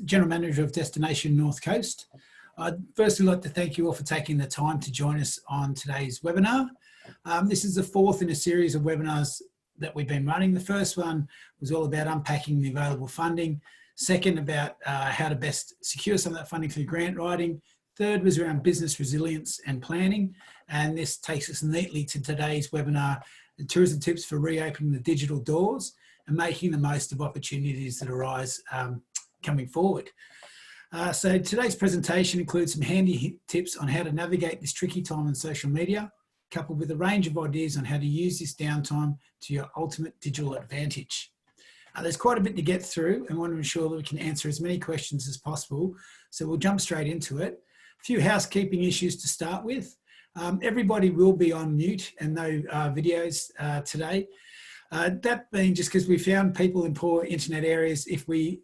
General Manager of Destination North Coast. I'd firstly like to thank you all for taking the time to join us on today's webinar. This is the fourth in a series of webinars that we've been running. The first one was all about unpacking the available funding. Second, about how to best secure some of that funding through grant writing. Third was around business resilience and planning. And this takes us neatly to today's webinar, the tourism tips for reopening the digital doors and making the most of opportunities that arise coming forward. So today's presentation includes some handy tips on how to navigate this tricky time on social media, coupled with a range of ideas on how to use this downtime to your ultimate digital advantage. There's quite a bit to get through and want to ensure that we can answer as many questions as possible. So we'll jump straight into it. A few housekeeping issues to start with. Everybody will be on mute and no videos today. That being just because we found people in poor internet areas, if we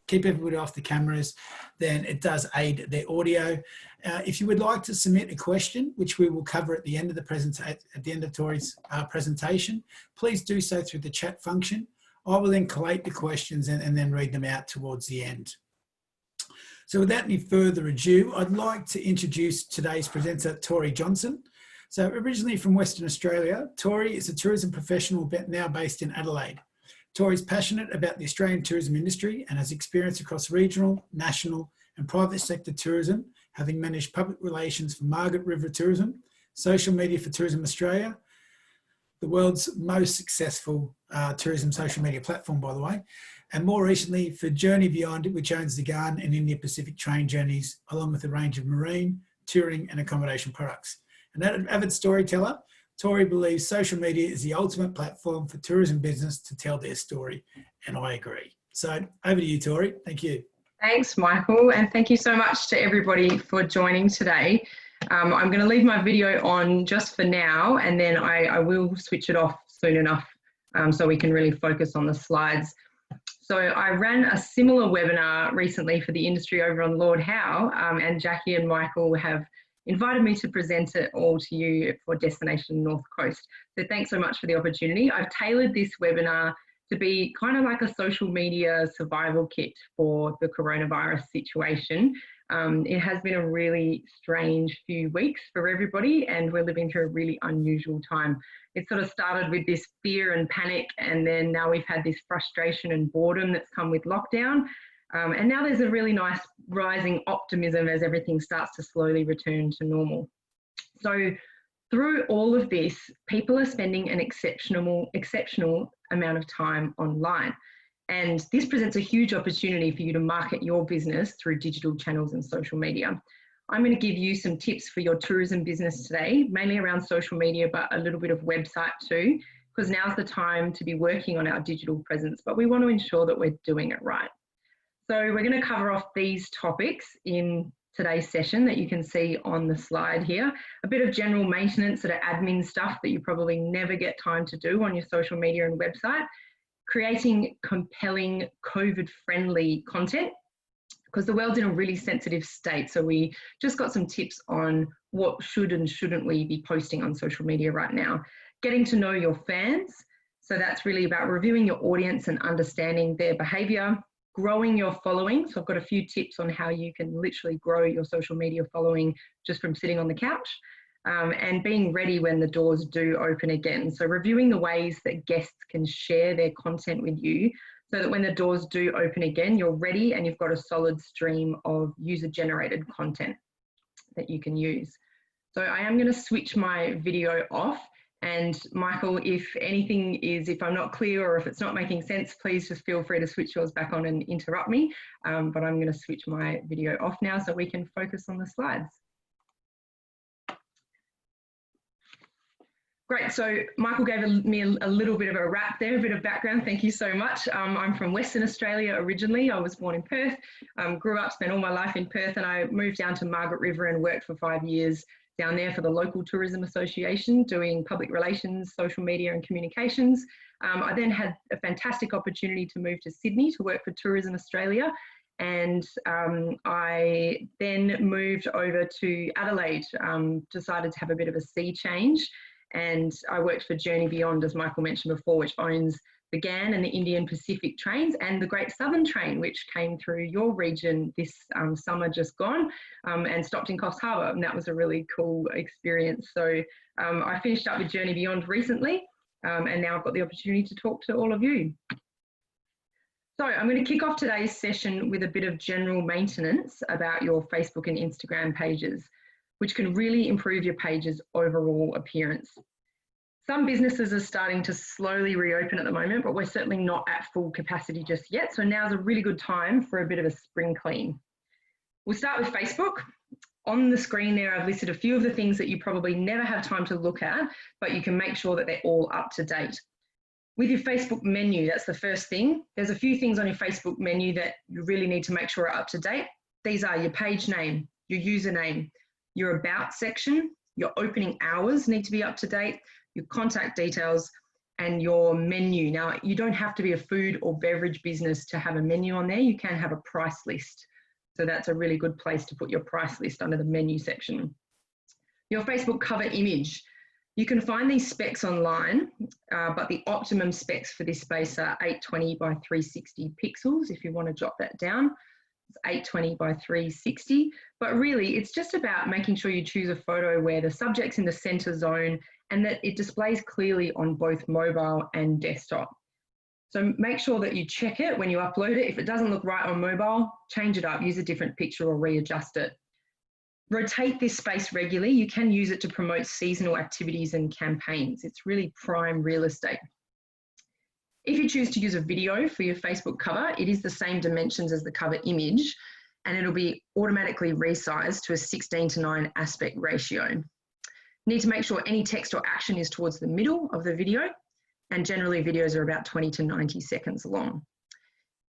keep everybody off the cameras, then it does aid their audio. If you would like to submit a question, which we will cover at the end of Tori's presentation, please do so through the chat function. I will then collate the questions and then read them out towards the end. So without any further ado, I'd like to introduce today's presenter, Tori Johnson. So originally from Western Australia, Tori is a tourism professional now based in Adelaide. Tori is passionate about the Australian tourism industry and has experience across regional, national and private sector tourism, having managed public relations for Margaret River Tourism, social media for Tourism Australia, the world's most successful tourism social media platform, by the way, and more recently for Journey Beyond, which owns the Ghan and India Pacific train journeys, along with a range of marine, touring and accommodation products. An avid storyteller, Tori believes social media is the ultimate platform for tourism business to tell their story, and I agree. So over to you, Tori. Thank you. Thanks, Michael, and thank you so much to everybody for joining today. I'm going to leave my video on just for now, and then I will switch it off soon enough so we can really focus on the slides. So I ran a similar webinar recently for the industry over on Lord Howe, and Jackie and Michael have invited me to present it all to you for Destination North Coast. So thanks so much for the opportunity. I've tailored this webinar to be kind of like a social media survival kit for the coronavirus situation. It has been a really strange few weeks for everybody, and we're living through a really unusual time. It sort of started with this fear and panic, and then now we've had this frustration and boredom that's come with lockdown. And now there's a really nice rising optimism as everything starts to slowly return to normal. So through all of this, people are spending an exceptional amount of time online. And this presents a huge opportunity for you to market your business through digital channels and social media. I'm going to give you some tips for your tourism business today, mainly around social media, but a little bit of website too, because now's the time to be working on our digital presence, but we want to ensure that we're doing it right. So we're going to cover off these topics in today's session that you can see on the slide here. A bit of general maintenance, sort of admin stuff that you probably never get time to do on your social media and website. Creating compelling COVID-friendly content, because the world's in a really sensitive state. So we just got some tips on what should and shouldn't we be posting on social media right now. Getting to know your fans. So that's really about reviewing your audience and understanding their behavior. Growing your following. So I've got a few tips on how you can literally grow your social media following just from sitting on the couch. And being ready when the doors do open again. So reviewing the ways that guests can share their content with you so that when the doors do open again, you're ready and you've got a solid stream of user-generated content that you can use. So I am going to switch my video off. And Michael, if I'm not clear or if it's not making sense, please just feel free to switch yours back on and interrupt me. But I'm going to switch my video off now so we can focus on the slides. Great, so Michael gave me a little bit of a wrap there, a bit of background, thank you so much. I'm from Western Australia originally. I was born in Perth, grew up, spent all my life in Perth, and I moved down to Margaret River and worked for 5 years down there for the local tourism association, doing public relations, social media and communications. I then had a fantastic opportunity to move to Sydney to work for Tourism Australia. And I then moved over to Adelaide, decided to have a bit of a sea change. And I worked for Journey Beyond, as Michael mentioned before, which owns GAN and the Indian Pacific trains, and the Great Southern Train, which came through your region this summer just gone, and stopped in Coffs Harbour, and that was a really cool experience. So I finished up with Journey Beyond recently, and now I've got the opportunity to talk to all of you. So I'm going to kick off today's session with a bit of general maintenance about your Facebook and Instagram pages, which can really improve your page's overall appearance. Some businesses are starting to slowly reopen at the moment, but we're certainly not at full capacity just yet. So now's a really good time for a bit of a spring clean. We'll start with Facebook. On the screen there, I've listed a few of the things that you probably never have time to look at, but you can make sure that they're all up to date. With your Facebook menu, that's the first thing. There's a few things on your Facebook menu that you really need to make sure are up to date. These are your page name, your username, your about section, your opening hours need to be up to date, your contact details, and your menu. Now, you don't have to be a food or beverage business to have a menu on there. You can have a price list. So that's a really good place to put your price list under the menu section. Your Facebook cover image. You can find these specs online, but the optimum specs for this space are 820 by 360 pixels, if you want to jot that down. It's 820 by 360, but really it's just about making sure you choose a photo where the subject's in the center zone and that it displays clearly on both mobile and desktop. So make sure that you check it when you upload it. If it doesn't look right on mobile, change it up, use a different picture or readjust it. Rotate this space regularly. You can use it to promote seasonal activities and campaigns. It's really prime real estate. If you choose to use a video for your Facebook cover, it is the same dimensions as the cover image, and it'll be automatically resized to a 16:9 aspect ratio. Need to make sure any text or action is towards the middle of the video, and generally videos are about 20 to 90 seconds long.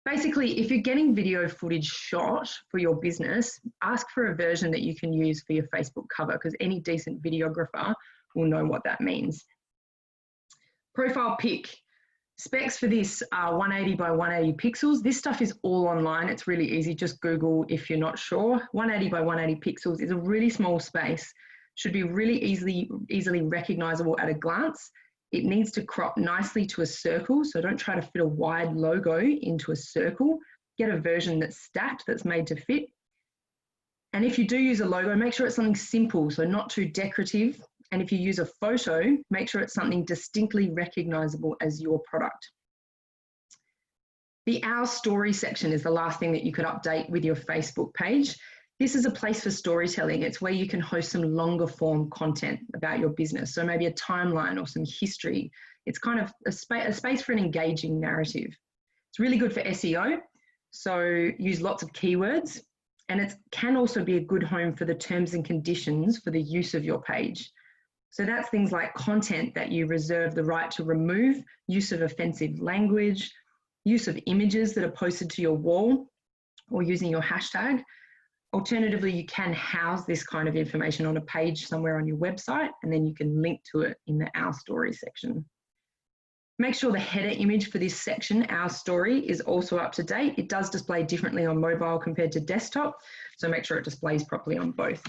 Basically, if you're getting video footage shot for your business, ask for a version that you can use for your Facebook cover, because any decent videographer will know what that means. Profile pic. Specs for this are 180 by 180 pixels. This stuff is all online. It's really easy. Just Google if you're not sure. 180 by 180 pixels is a really small space. Should be really easily recognizable at a glance. It needs to crop nicely to a circle, so don't try to fit a wide logo into a circle. Get a version that's stacked, that's made to fit. And if you do use a logo, make sure it's something simple, so not too decorative. And if you use a photo, make sure it's something distinctly recognizable as your product. The Our Story section is the last thing that you could update with your Facebook page. This is a place for storytelling. It's where you can host some longer form content about your business. So maybe a timeline or some history. It's kind of a space for an engaging narrative. It's really good for SEO. So use lots of keywords, and it can also be a good home for the terms and conditions for the use of your page. So that's things like content that you reserve the right to remove, use of offensive language, use of images that are posted to your wall, or using your hashtag. Alternatively, you can house this kind of information on a page somewhere on your website, and then you can link to it in the Our Story section. Make sure the header image for this section, Our Story, is also up to date. It does display differently on mobile compared to desktop, so make sure it displays properly on both.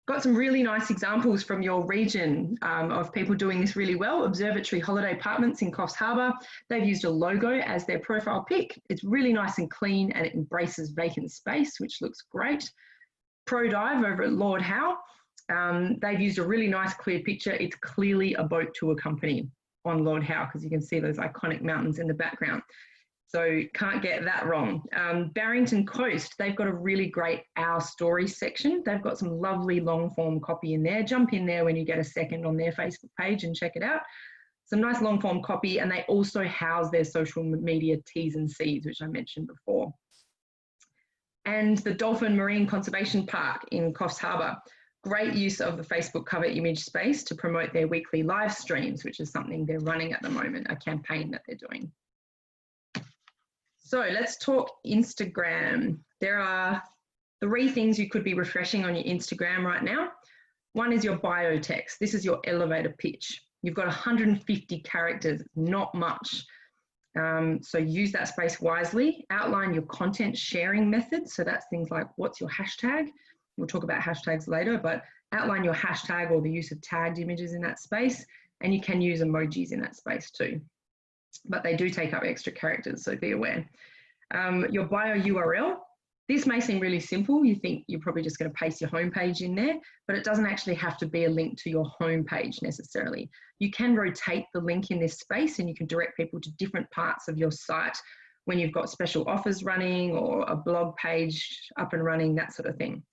Got some really nice examples from your region of people doing this really well. Observatory Holiday Apartments in Coffs Harbour. They've used a logo as their profile pic. It's really nice and clean, and it embraces vacant space, which looks great. Pro Dive over at Lord Howe. They've used a really nice clear picture. It's clearly a boat tour company on Lord Howe, because you can see those iconic mountains in the background. So can't get that wrong. Barrington Coast, they've got a really great Our Story section. They've got some lovely long form copy in there. Jump in there when you get a second on their Facebook page and check it out. Some nice long form copy, and they also house their social media T's and C's, which I mentioned before. And the Dolphin Marine Conservation Park in Coffs Harbour. Great use of the Facebook cover image space to promote their weekly live streams, which is something they're running at the moment, a campaign that they're doing. So let's talk Instagram. There are 3 things you could be refreshing on your Instagram right now. One is your bio text. This is your elevator pitch. You've got 150 characters, not much. So use that space wisely. Outline your content sharing methods. So that's things like, what's your hashtag? We'll talk about hashtags later, but outline your hashtag or the use of tagged images in that space. And you can use emojis in that space too. but they do take up extra characters, so be aware. Your bio URL. This may seem really simple. You think you're probably just going to paste your homepage in there, but it doesn't actually have to be a link to your homepage necessarily. You can rotate the link in this space and you can direct people to different parts of your site when you've got special offers running or a blog page up and running, that sort of thing.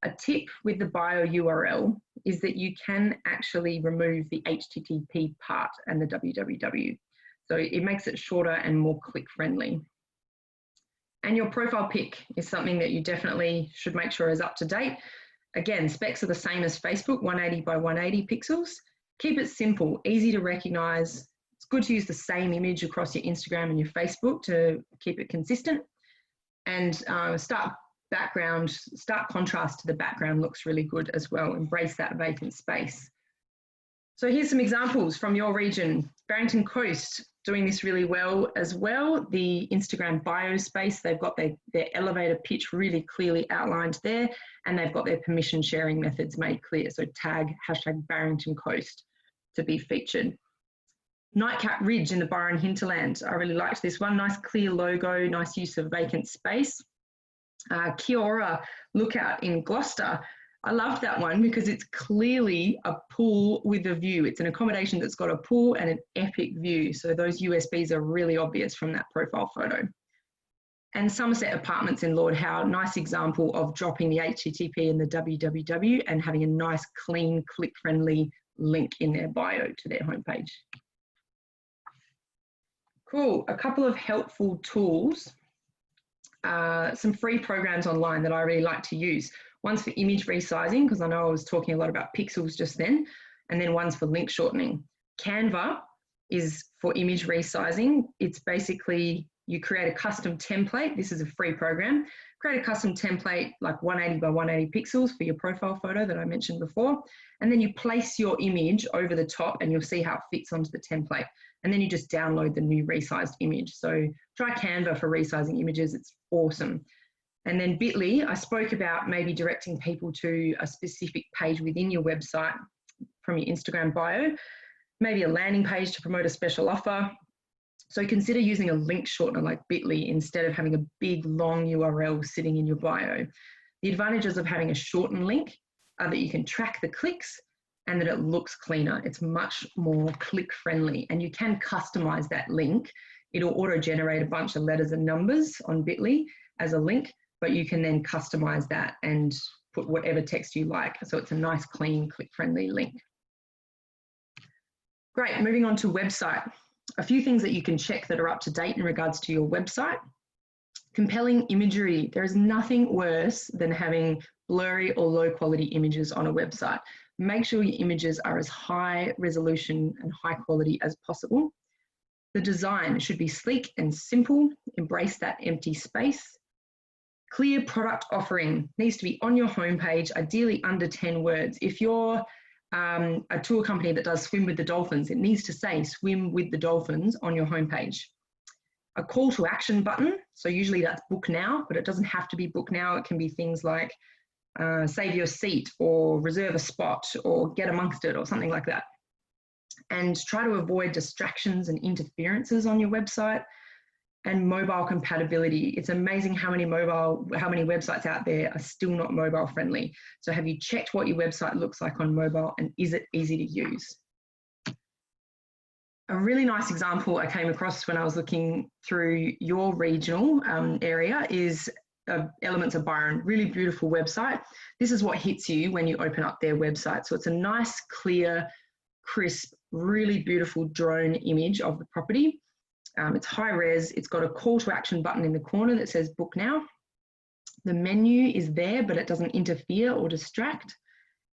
A tip with the bio URL is that you can actually remove the HTTP part and the www. So it makes it shorter and more click friendly. And your profile pic is something that you definitely should make sure is up to date. Again, specs are the same as Facebook, 180 by 180 pixels. Keep it simple, easy to recognize. It's good to use the same image across your Instagram and your Facebook to keep it consistent. And stark contrast to the background looks really good as well. Embrace that vacant space. So here's some examples from your region. Barrington Coast doing this really well as well. The Instagram bio space, they've got their elevator pitch really clearly outlined there, and they've got their permission sharing methods made clear. So tag hashtag Barrington Coast to be featured. Nightcap Ridge in the Byron hinterland. I really liked this one. Nice clear logo, nice use of vacant space. Kia Ora Lookout in Gloucester. I loved that one because it's clearly a pool with a view. It's an accommodation that's got a pool and an epic view. So those USBs are really obvious from that profile photo. And Somerset Apartments in Lord Howe, nice example of dropping the HTTP and the www and having a nice, clean, click-friendly link in their bio to their homepage. Cool, a couple of helpful tools. Some free programs online that I really like to use. One's for image resizing, because I know I was talking a lot about pixels just then, and then one's for link shortening. Canva is for image resizing. It's basically you create a custom template. This is a free program. Create a custom template like 180 by 180 pixels for your profile photo that I mentioned before, and then you place your image over the top and you'll see how it fits onto the template. And then you just download the new resized image. So try Canva for resizing images. It's awesome. And then Bitly, I spoke about maybe directing people to a specific page within your website from your Instagram bio, maybe a landing page to promote a special offer. So consider using a link shortener like Bitly instead of having a big long URL sitting in your bio. The advantages of having a shortened link are that you can track the clicks and that it looks cleaner. It's much more click friendly, and you can customize that link. It'll auto-generate a bunch of letters and numbers on Bitly as a link, but you can then customize that and put whatever text you like. So it's a nice, clean, click-friendly link. Great, moving on to website. A few things that you can check that are up to date in regards to your website. Compelling imagery. There is nothing worse than having blurry or low quality images on a website. Make sure your images are as high resolution and high quality as possible. The design should be sleek and simple. Embrace that empty space. Clear product offering needs to be on your homepage, ideally under 10 words. If you're a tour company that does swim with the dolphins, it needs to say swim with the dolphins on your homepage. A call to action button. So usually that's book now, but it doesn't have to be book now. It can be things like save your seat or reserve a spot or get amongst it or something like that. And try to avoid distractions and interferences on your website. And mobile compatibility. It's amazing how many websites out there are still not mobile friendly. So have you checked what your website looks like on mobile, and is it easy to use? A really nice example I came across when I was looking through your regional area is Elements of Byron, really beautiful website. This is what hits you when you open up their website. So it's a nice, clear, crisp, really beautiful drone image of the property. It's high res, it's got a call to action button in the corner that says book now. The menu is there, but it doesn't interfere or distract.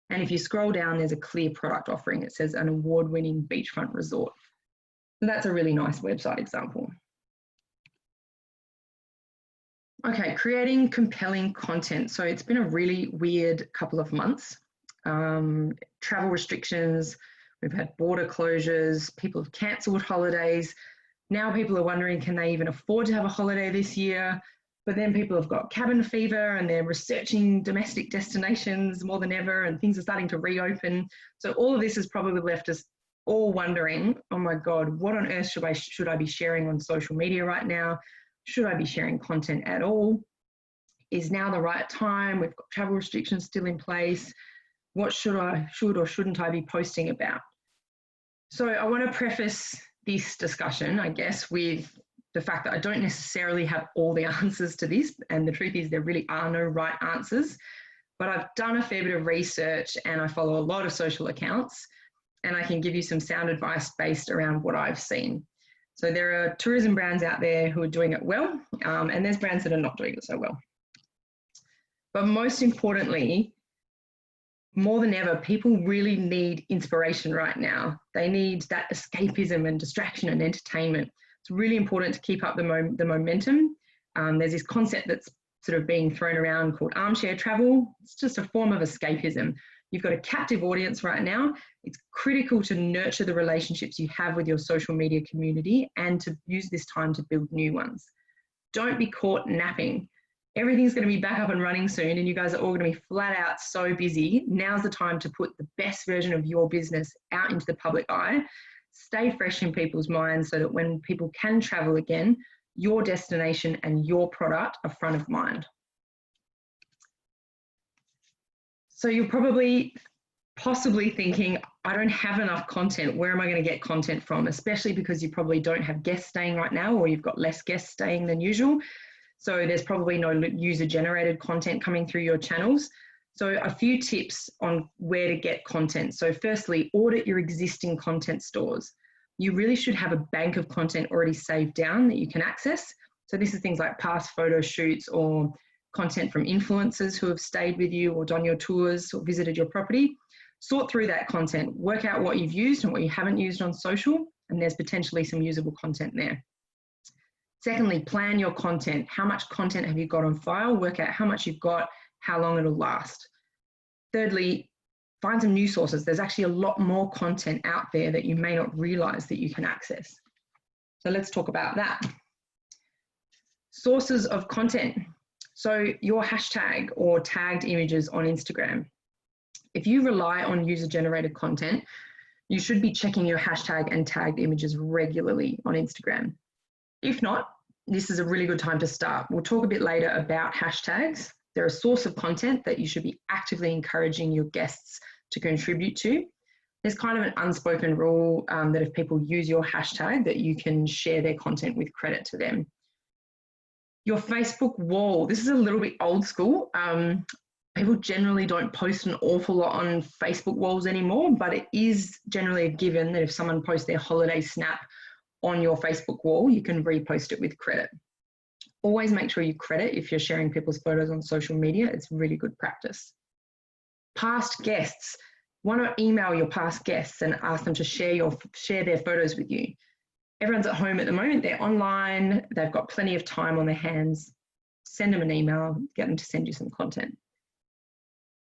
And if you scroll down, there's a clear product offering. It says an award-winning beachfront resort. So that's a really nice website example. Okay, creating compelling content. So it's been a really weird couple of months. Travel restrictions, we've had border closures, people have cancelled holidays. Now people are wondering, can they even afford to have a holiday this year? But then people have got cabin fever and they're researching domestic destinations more than ever, and things are starting to reopen. So all of this has probably left us all wondering, oh my God, what on earth should I be sharing on social media right now? Should I be sharing content at all? Is now the right time? We've got travel restrictions still in place. What should or shouldn't I be posting about? So I want to preface this discussion, I guess, with the fact that I don't necessarily have all the answers to this. And the truth is there really are no right answers. But I've done a fair bit of research and I follow a lot of social accounts, and I can give you some sound advice based around what I've seen. So there are tourism brands out there who are doing it well, and there's brands that are not doing it so well. But most importantly, more than ever, people really need inspiration right now. They need that escapism and distraction and entertainment. It's really important to keep up the momentum. There's this concept that's sort of being thrown around called armchair travel. It's just a form of escapism. You've got a captive audience right now. It's critical to nurture the relationships you have with your social media community and to use this time to build new ones. Don't be caught napping. Everything's going to be back up and running soon, and you guys are all going to be flat out so busy. Now's the time to put the best version of your business out into the public eye. Stay fresh in people's minds so that when people can travel again, your destination and your product are front of mind. So you're possibly thinking, I don't have enough content. Where am I going to get content from? Especially because you probably don't have guests staying right now, or you've got less guests staying than usual. So there's probably no user-generated content coming through your channels. So a few tips on where to get content. So firstly, audit your existing content stores. You really should have a bank of content already saved down that you can access. So this is things like past photo shoots or content from influencers who have stayed with you or done your tours or visited your property. Sort through that content, work out what you've used and what you haven't used on social, and there's potentially some usable content there. Secondly, plan your content. How much content have you got on file? Work out how much you've got, how long it'll last. Thirdly, find some new sources. There's actually a lot more content out there that you may not realize that you can access. So let's talk about that. Sources of content. So your hashtag or tagged images on Instagram. If you rely on user-generated content, you should be checking your hashtag and tagged images regularly on Instagram. If not, this is a really good time to start. We'll talk a bit later about hashtags. They're a source of content that you should be actively encouraging your guests to contribute to. There's kind of an unspoken rule that if people use your hashtag, that you can share their content with credit to them. Your Facebook wall. This is a little bit old school. People generally don't post an awful lot on Facebook walls anymore, but it is generally a given that if someone posts their holiday snap on your Facebook wall, you can repost it with credit. Always make sure you credit if you're sharing people's photos on social media. It's really good practice. Past guests. Why not email your past guests and ask them to share their photos with you? Everyone's at home at the moment. They're online. They've got plenty of time on their hands. Send them an email. Get them to send you some content.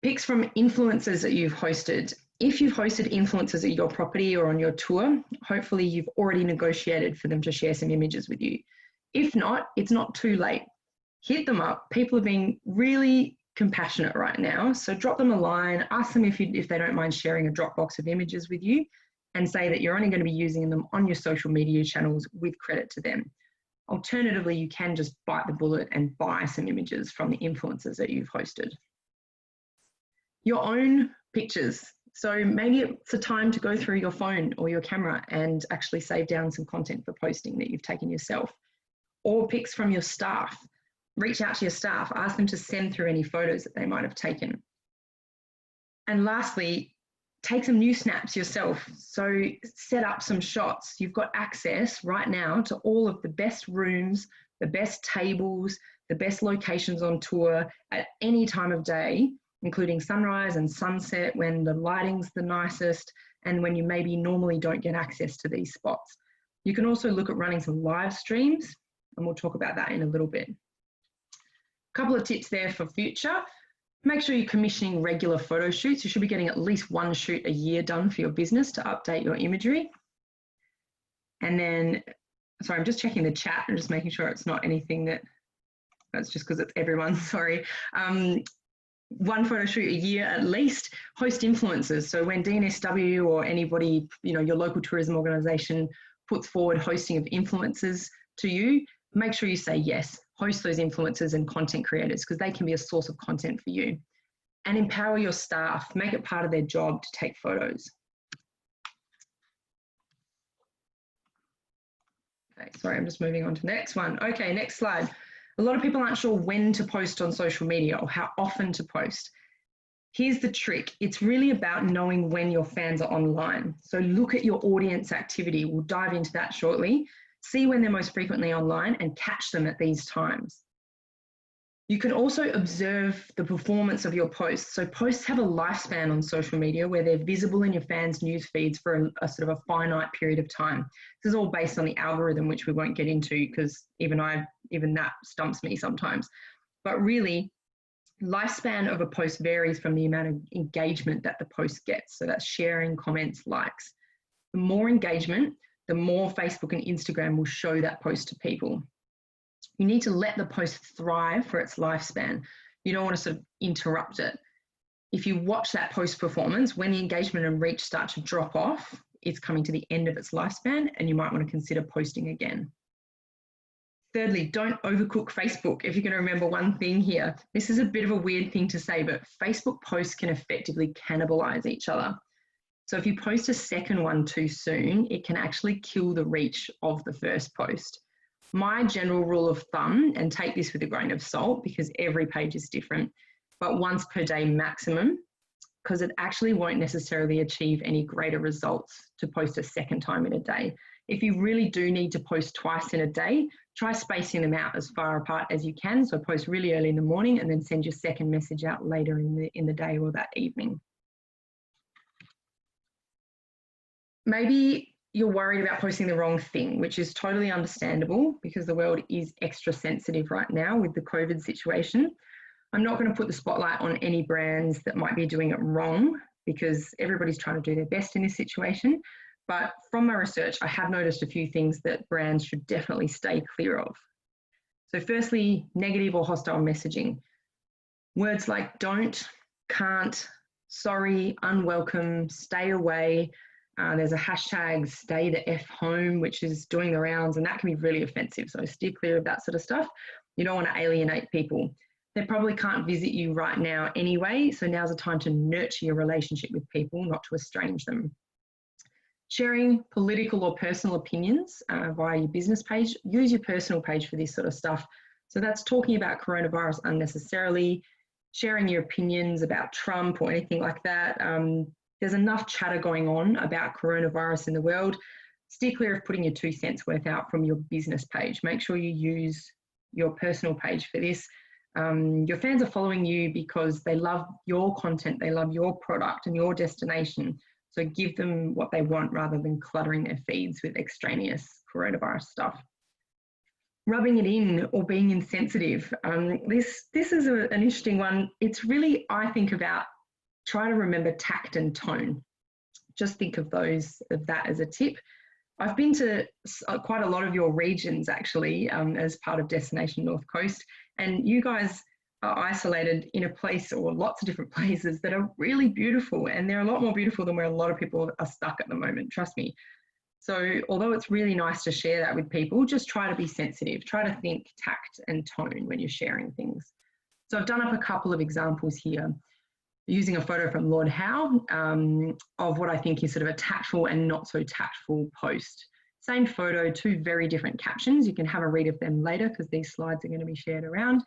Pics from influencers that you've hosted. If you've hosted influencers at your property or on your tour, hopefully you've already negotiated for them to share some images with you. If not, it's not too late. Hit them up. People are being really compassionate right now. So drop them a line, ask them if they don't mind sharing a Dropbox of images with you, and say that you're only going to be using them on your social media channels with credit to them. Alternatively, you can just bite the bullet and buy some images from the influencers that you've hosted. Your own pictures. So maybe it's a time to go through your phone or your camera and actually save down some content for posting that you've taken yourself. Or pics from your staff. Reach out to your staff, ask them to send through any photos that they might have taken. And lastly, take some new snaps yourself. So set up some shots. You've got access right now to all of the best rooms, the best tables, the best locations on tour at any time of day, including sunrise and sunset when the lighting's the nicest and when you maybe normally don't get access to these spots. You can also look at running some live streams, and we'll talk about that in a little bit. A couple of tips there for future. Make sure you're commissioning regular photo shoots. You should be getting at least one shoot a year done for your business to update your imagery. And then, sorry, I'm just checking the chat and just making sure it's not anything that's just because it's everyone, sorry. one photo shoot a year at least. Host influencers. So when DNSW or anybody, your local tourism organisation puts forward hosting of influencers to you, make sure you say yes. Host those influencers and content creators because they can be a source of content for you. And empower your staff. Make it part of their job to take photos. Okay, sorry, I'm just moving on to the next one. Okay, next slide. A lot of people aren't sure when to post on social media or how often to post. Here's the trick. It's really about knowing when your fans are online. So look at your audience activity. We'll dive into that shortly. See when they're most frequently online and catch them at these times. You can also observe the performance of your posts. So posts have a lifespan on social media where they're visible in your fans' news feeds for a sort of a finite period of time. This is all based on the algorithm, which we won't get into because even that stumps me sometimes. But really, lifespan of a post varies from the amount of engagement that the post gets. So that's sharing, comments, likes. The more engagement, the more Facebook and Instagram will show that post to people. You need to let the post thrive for its lifespan. You don't want to sort of interrupt it. If you watch that post performance, when the engagement and reach start to drop off, it's coming to the end of its lifespan and you might want to consider posting again. Thirdly, don't overcook Facebook. If you're going to remember one thing here, this is a bit of a weird thing to say, but Facebook posts can effectively cannibalize each other. So if you post a second one too soon, it can actually kill the reach of the first post. My general rule of thumb, and take this with a grain of salt because every page is different, but once per day maximum, because it actually won't necessarily achieve any greater results to post a second time in a day. If you really do need to post twice in a day, try spacing them out as far apart as you can. So post really early in the morning and then send your second message out later in the day or that evening. Maybe you're worried about posting the wrong thing, which is totally understandable because the world is extra sensitive right now with the COVID situation. I'm not going to put the spotlight on any brands that might be doing it wrong because everybody's trying to do their best in this situation. But from my research, I have noticed a few things that brands should definitely stay clear of. So firstly, negative or hostile messaging. Words like don't, can't, sorry, unwelcome, stay away. There's a hashtag stay the F home, which is doing the rounds, and that can be really offensive. So steer clear of that sort of stuff. You don't want to alienate people. They probably can't visit you right now anyway, so now's the time to nurture your relationship with people, not to estrange them. Sharing political or personal opinions via your business page. Use your personal page for this sort of stuff. So that's talking about coronavirus unnecessarily, sharing your opinions about Trump or anything like that. There's enough chatter going on about coronavirus in the world. Steer clear of putting your 2 cents worth out from your business page. Make sure you use your personal page for this. Your fans are following you because they love your content, they love your product and your destination. So give them what they want rather than cluttering their feeds with extraneous coronavirus stuff. Rubbing it in or being insensitive. This is an interesting one. It's really, I think, about try to remember tact and tone. Just think of that as a tip. I've been to quite a lot of your regions actually as part of Destination North Coast, and you guys are isolated in a place or lots of different places that are really beautiful, and they're a lot more beautiful than where a lot of people are stuck at the moment, trust me. So although it's really nice to share that with people, just try to be sensitive, try to think tact and tone when you're sharing things. So I've done up a couple of examples here using a photo from Lord Howe of what I think is sort of a tactful and not so tactful post. Same photo, 2 very different captions. You can have a read of them later because these slides are going to be shared around.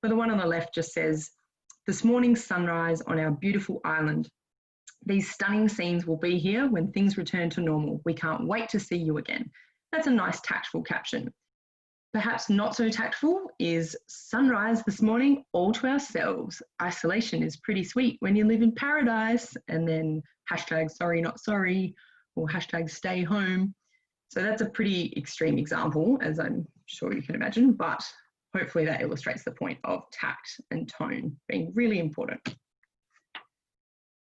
But the one on the left just says, this morning's sunrise on our beautiful island. These stunning scenes will be here when things return to normal. We can't wait to see you again. That's a nice tactful caption. Perhaps not so tactful is sunrise this morning all to ourselves. Isolation is pretty sweet when you live in paradise, and then hashtag sorry not sorry or hashtag stay home. So that's a pretty extreme example, as I'm sure you can imagine, but hopefully that illustrates the point of tact and tone being really important.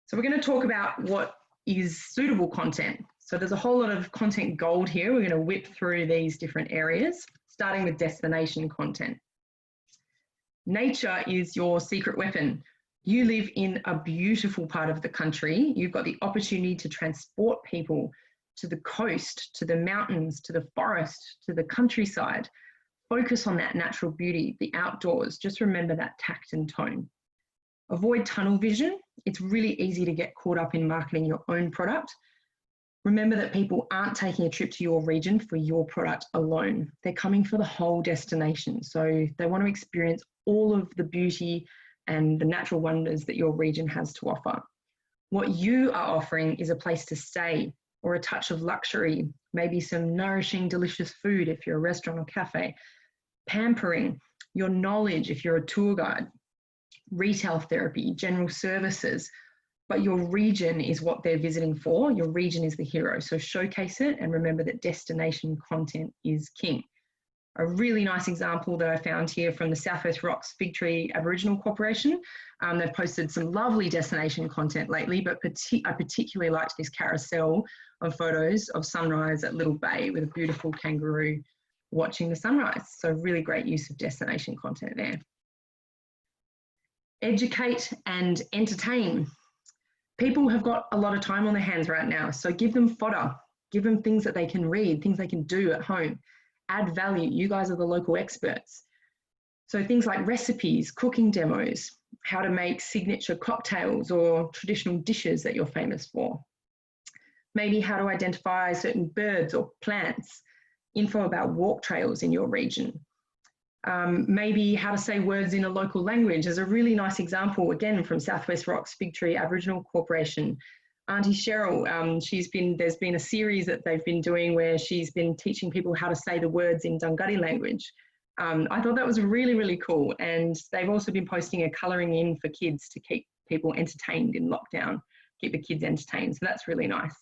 So we're going to talk about what is suitable content. So there's a whole lot of content gold here. We're going to whip through these different areas, starting with destination content. Nature is your secret weapon. You live in a beautiful part of the country. You've got the opportunity to transport people to the coast, to the mountains, to the forest, to the countryside. Focus on that natural beauty, the outdoors. Just remember that tact and tone. Avoid tunnel vision. It's really easy to get caught up in marketing your own product. Remember that people aren't taking a trip to your region for your product alone. They're coming for the whole destination. So they want to experience all of the beauty and the natural wonders that your region has to offer. What you are offering is a place to stay or a touch of luxury, maybe some nourishing, delicious food if you're a restaurant or cafe, pampering, your knowledge if you're a tour guide, retail therapy, general services, but your region is what they're visiting for. Your region is the hero. So showcase it and remember that destination content is king. A really nice example that I found here from the Southwest Rocks Fig Tree Aboriginal Corporation. They've posted some lovely destination content lately, but I particularly liked this carousel of photos of sunrise at Little Bay with a beautiful kangaroo watching the sunrise. So really great use of destination content there. Educate and entertain. People have got a lot of time on their hands right now, so give them fodder, give them things that they can read, things they can do at home. Add value. You guys are the local experts. So things like recipes, cooking demos, how to make signature cocktails or traditional dishes that you're famous for. Maybe how to identify certain birds or plants, info about walk trails in your region. Maybe how to say words in a local language. There's a really nice example, again, from Southwest Rocks Fig Tree Aboriginal Corporation. Auntie Cheryl, there's been a series that they've been doing where she's been teaching people how to say the words in Dunghutti language. I thought that was really, really cool. And they've also been posting a colouring in for kids to keep people entertained in lockdown, keep the kids entertained. So that's really nice.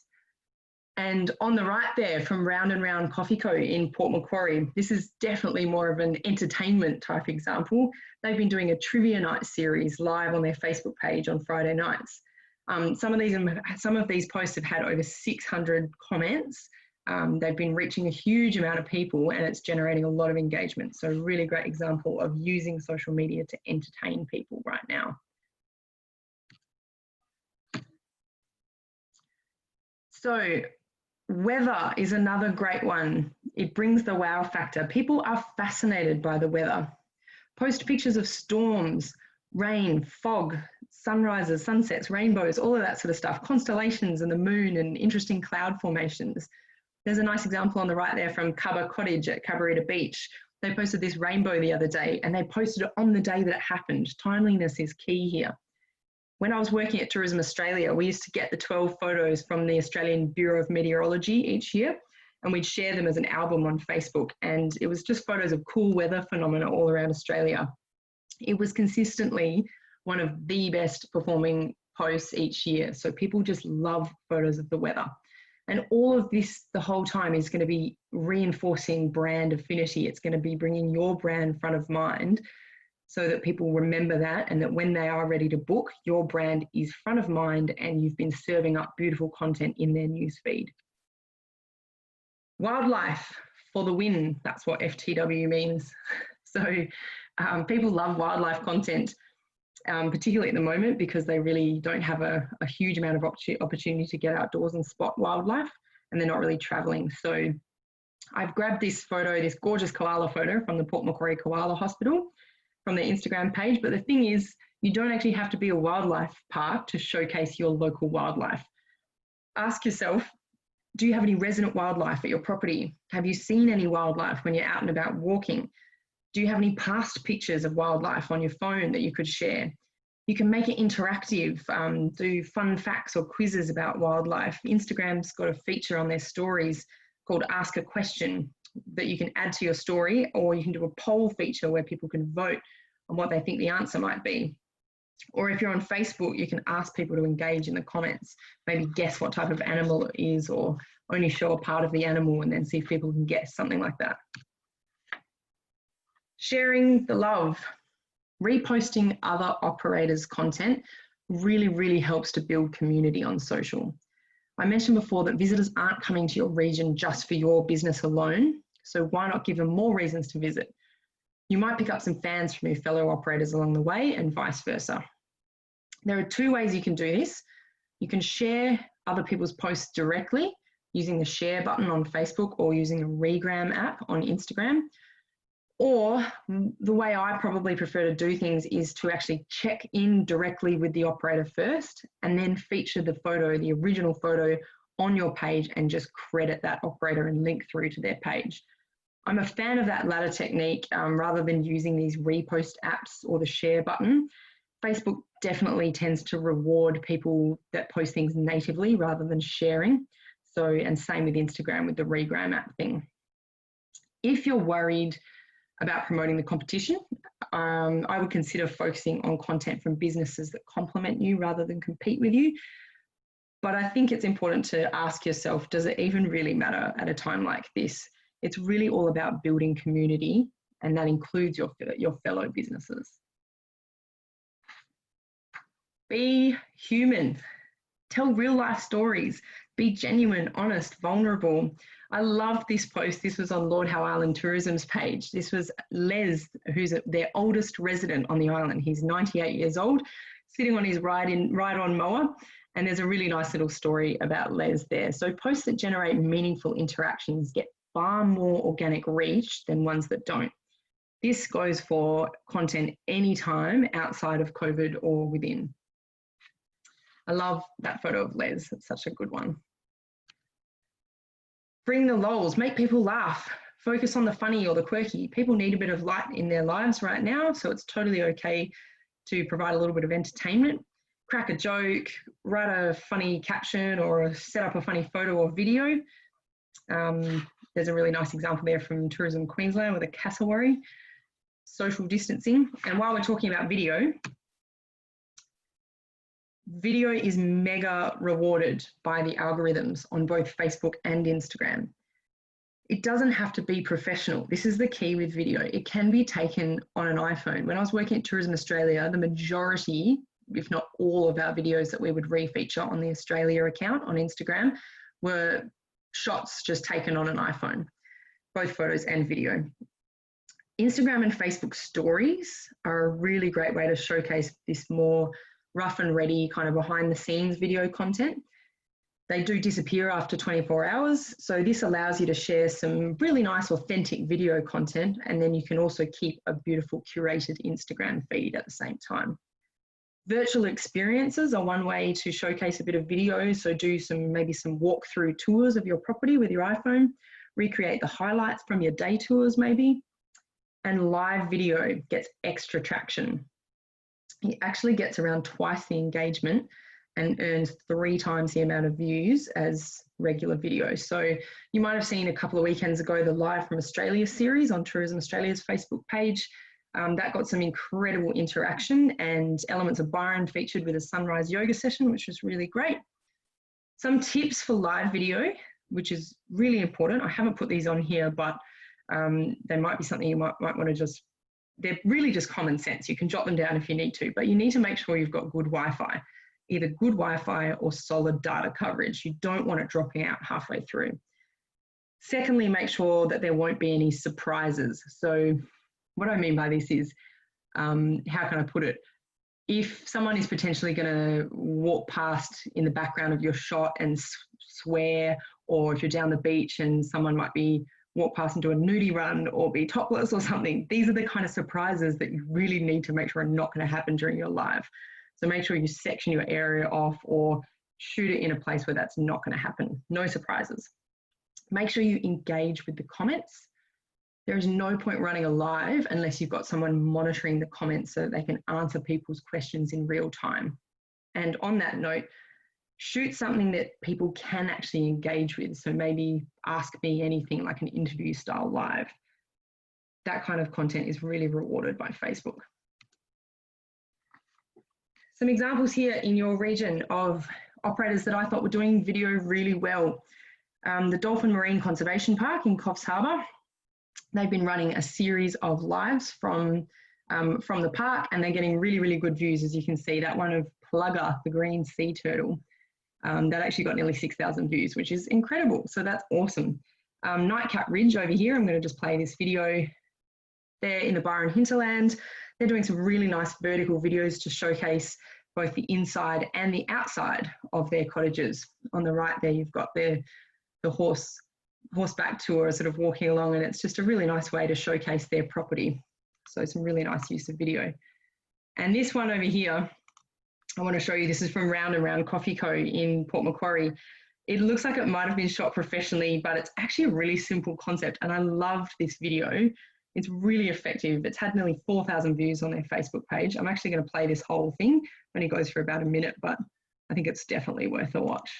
And on the right there from Round and Round Coffee Co in Port Macquarie, this is definitely more of an entertainment type example. They've been doing a trivia night series live on their Facebook page on Friday nights. Some of these posts have had over 600 comments. They've been reaching a huge amount of people and it's generating a lot of engagement. So really great example of using social media to entertain people right now. So weather is another great one. It brings the wow factor. People are fascinated by the weather. Post pictures of storms, rain, fog, sunrises, sunsets, rainbows, all of that sort of stuff, constellations and the moon and interesting cloud formations. There's a nice example on the right there from Cubba Cottage at Cabarita Beach. They posted this rainbow the other day and they posted it on the day that it happened. Timeliness is key here. When I was working at Tourism Australia, we used to get the 12 photos from the Australian Bureau of Meteorology each year, and we'd share them as an album on Facebook. And it was just photos of cool weather phenomena all around Australia. It was consistently one of the best performing posts each year. So people just love photos of the weather. And all of this the whole time is going to be reinforcing brand affinity. It's going to be bringing your brand front of mind so that people remember that, and that when they are ready to book, your brand is front of mind and you've been serving up beautiful content in their newsfeed. Wildlife for the win, that's what FTW means. So people love wildlife content, particularly at the moment because they really don't have a huge amount of opportunity to get outdoors and spot wildlife, and they're not really traveling. So I've grabbed this photo, this gorgeous koala photo from the Port Macquarie Koala Hospital from their Instagram page. But the thing is, you don't actually have to be a wildlife park to showcase your local wildlife. Ask yourself, do you have any resident wildlife at your property? Have you seen any wildlife when you're out and about walking? Do you have any past pictures of wildlife on your phone that you could share? You can make it interactive, do fun facts or quizzes about wildlife. Instagram's got a feature on their stories called Ask a Question that you can add to your story, or you can do a poll feature where people can vote on what they think the answer might be. Or if you're on Facebook, you can ask people to engage in the comments, maybe guess what type of animal it is, or only show a part of the animal and then see if people can guess, something like that. Sharing the love. Reposting other operators' content really, really helps to build community on social. I mentioned before that visitors aren't coming to your region just for your business alone, so why not give them more reasons to visit? You might pick up some fans from your fellow operators along the way and vice versa. There are two ways you can do this. You can share other people's posts directly using the share button on Facebook or using a Regram app on Instagram. Or the way I probably prefer to do things is to actually check in directly with the operator first and then feature the photo, the original photo, on your page and just credit that operator and link through to their page. I'm a fan of that latter technique rather than using these repost apps or the share button. Facebook definitely tends to reward people that post things natively rather than sharing. So, and same with Instagram with the Regram app thing. If you're worried about promoting the competition, I would consider focusing on content from businesses that complement you rather than compete with you. But I think it's important to ask yourself, does it even really matter at a time like this? It's really all about building community, and that includes your fellow businesses. Be human. Tell real life stories. Be genuine, honest, vulnerable. I loved this post. This was on Lord Howe Island Tourism's page. This was Les, who's their oldest resident on the island. He's 98 years old, sitting on his ride-on mower. And there's a really nice little story about Les there. So posts that generate meaningful interactions get far more organic reach than ones that don't. This goes for content anytime outside of COVID or within. I love that photo of Les. It's such a good one. Bring the lols, make people laugh. Focus on the funny or the quirky. People need a bit of light in their lives right now, so it's totally okay to provide a little bit of entertainment. Crack a joke, write a funny caption or set up a funny photo or video. There's a really nice example there from Tourism Queensland with a cassowary. Social distancing. And while we're talking about video is mega rewarded by the algorithms on both Facebook and Instagram. It doesn't have to be professional. This is the key with video. It can be taken on an iPhone. When I was working at Tourism Australia, the majority, if not all of our videos that we would refeature on the Australia account on Instagram were shots just taken on an iPhone, both photos and video. Instagram and Facebook stories are a really great way to showcase this more rough and ready kind of behind the scenes video content. They do disappear after 24 hours. So this allows you to share some really nice authentic video content, and then you can also keep a beautiful curated Instagram feed at the same time. Virtual experiences are one way to showcase a bit of video. So do maybe some walkthrough tours of your property with your iPhone, recreate the highlights from your day tours maybe, and live video gets extra traction. It actually gets around twice the engagement and earns 3 times the amount of views as regular video. So you might have seen a couple of weekends ago the Live from Australia series on Tourism Australia's Facebook page. That got some incredible interaction, and elements of Byron featured with a sunrise yoga session, which was really great. Some tips for live video, which is really important. I haven't put these on here, but they might be something you might want to just, they're really just common sense. You can jot them down if you need to, but you need to make sure you've got good Wi-Fi, either good Wi-Fi or solid data coverage. You don't want it dropping out halfway through. Secondly, make sure that there won't be any surprises. So what I mean by this is, how can I put it? If someone is potentially going to walk past in the background of your shot and swear, or if you're down the beach and someone might be walk past and do a nudie run or be topless or something, these are the kind of surprises that you really need to make sure are not going to happen during your live. So make sure you section your area off or shoot it in a place where that's not going to happen. No surprises. Make sure you engage with the comments. There is no point running a live unless you've got someone monitoring the comments so that they can answer people's questions in real time. And on that note, shoot something that people can actually engage with. So maybe ask me anything, like an interview style live. That kind of content is really rewarded by Facebook. Some examples here in your region of operators that I thought were doing video really well. The Dolphin Marine Conservation Park in Coffs Harbour. They've been running a series of lives from the park, and they're getting really, really good views. As you can see, that one of Plugger, the green sea turtle, that actually got nearly 6,000 views, which is incredible. So that's awesome. Nightcap Ridge over here, I'm going to just play this video. They're in the Byron hinterland. They're doing some really nice vertical videos to showcase both the inside and the outside of their cottages. On the right there, you've got the horseback tour sort of walking along, and it's just a really nice way to showcase their property. So some really nice use of video. And this one over here, I want to show you, this is from Round and Round Coffee Co. in Port Macquarie. It looks like it might have been shot professionally, but it's actually a really simple concept, and I loved this video. It's really effective. It's had nearly 4,000 views on their Facebook page. I'm actually going to play this whole thing. It only goes for about a minute, but I think it's definitely worth a watch.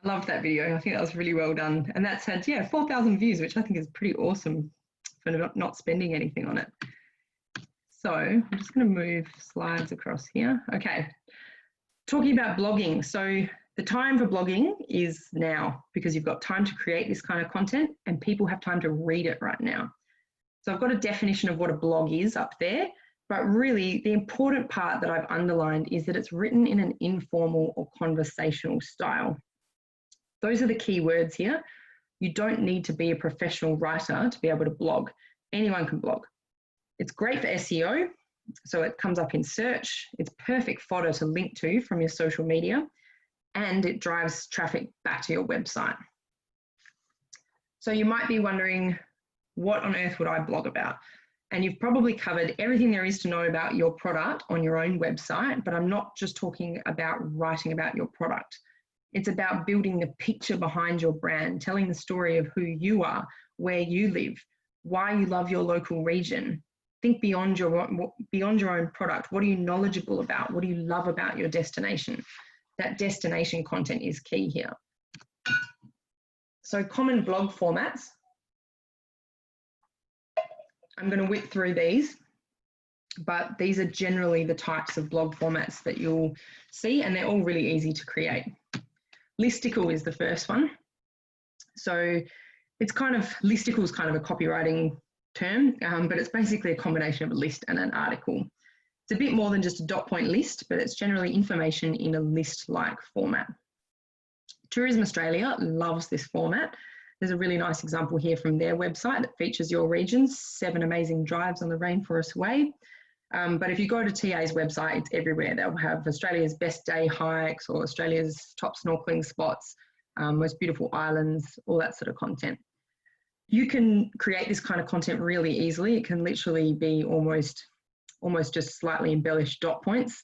I loved that video. I think that was really well done. And that's had, yeah, 4,000 views, which I think is pretty awesome for not spending anything on it. So I'm just going to move slides across here. Okay. Talking about blogging. So the time for blogging is now, because you've got time to create this kind of content and people have time to read it right now. So I've got a definition of what a blog is up there, but really the important part that I've underlined is that it's written in an informal or conversational style. Those are the key words here. You don't need to be a professional writer to be able to blog. Anyone can blog. It's great for SEO, so it comes up in search. It's perfect fodder to link to from your social media, and it drives traffic back to your website. So you might be wondering, what on earth would I blog about? And you've probably covered everything there is to know about your product on your own website, but I'm not just talking about writing about your product. It's about building the picture behind your brand, telling the story of who you are, where you live, why you love your local region. Think beyond your own product. What are you knowledgeable about? What do you love about your destination? That destination content is key here. So common blog formats. I'm going to whip through these, but these are generally the types of blog formats that you'll see, and they're all really easy to create. Listicle is the first one. So it's kind of, listicle is kind of a copywriting term, but it's basically a combination of a list and an article. It's a bit more than just a dot point list, but it's generally information in a list-like format. Tourism Australia loves this format. There's a really nice example here from their website that features your regions, 7 amazing drives on the Rainforest Way. But if you go to TA's website, it's everywhere. They'll have Australia's best day hikes or Australia's top snorkeling spots, most beautiful islands, all that sort of content. You can create this kind of content really easily. It can literally be almost just slightly embellished dot points.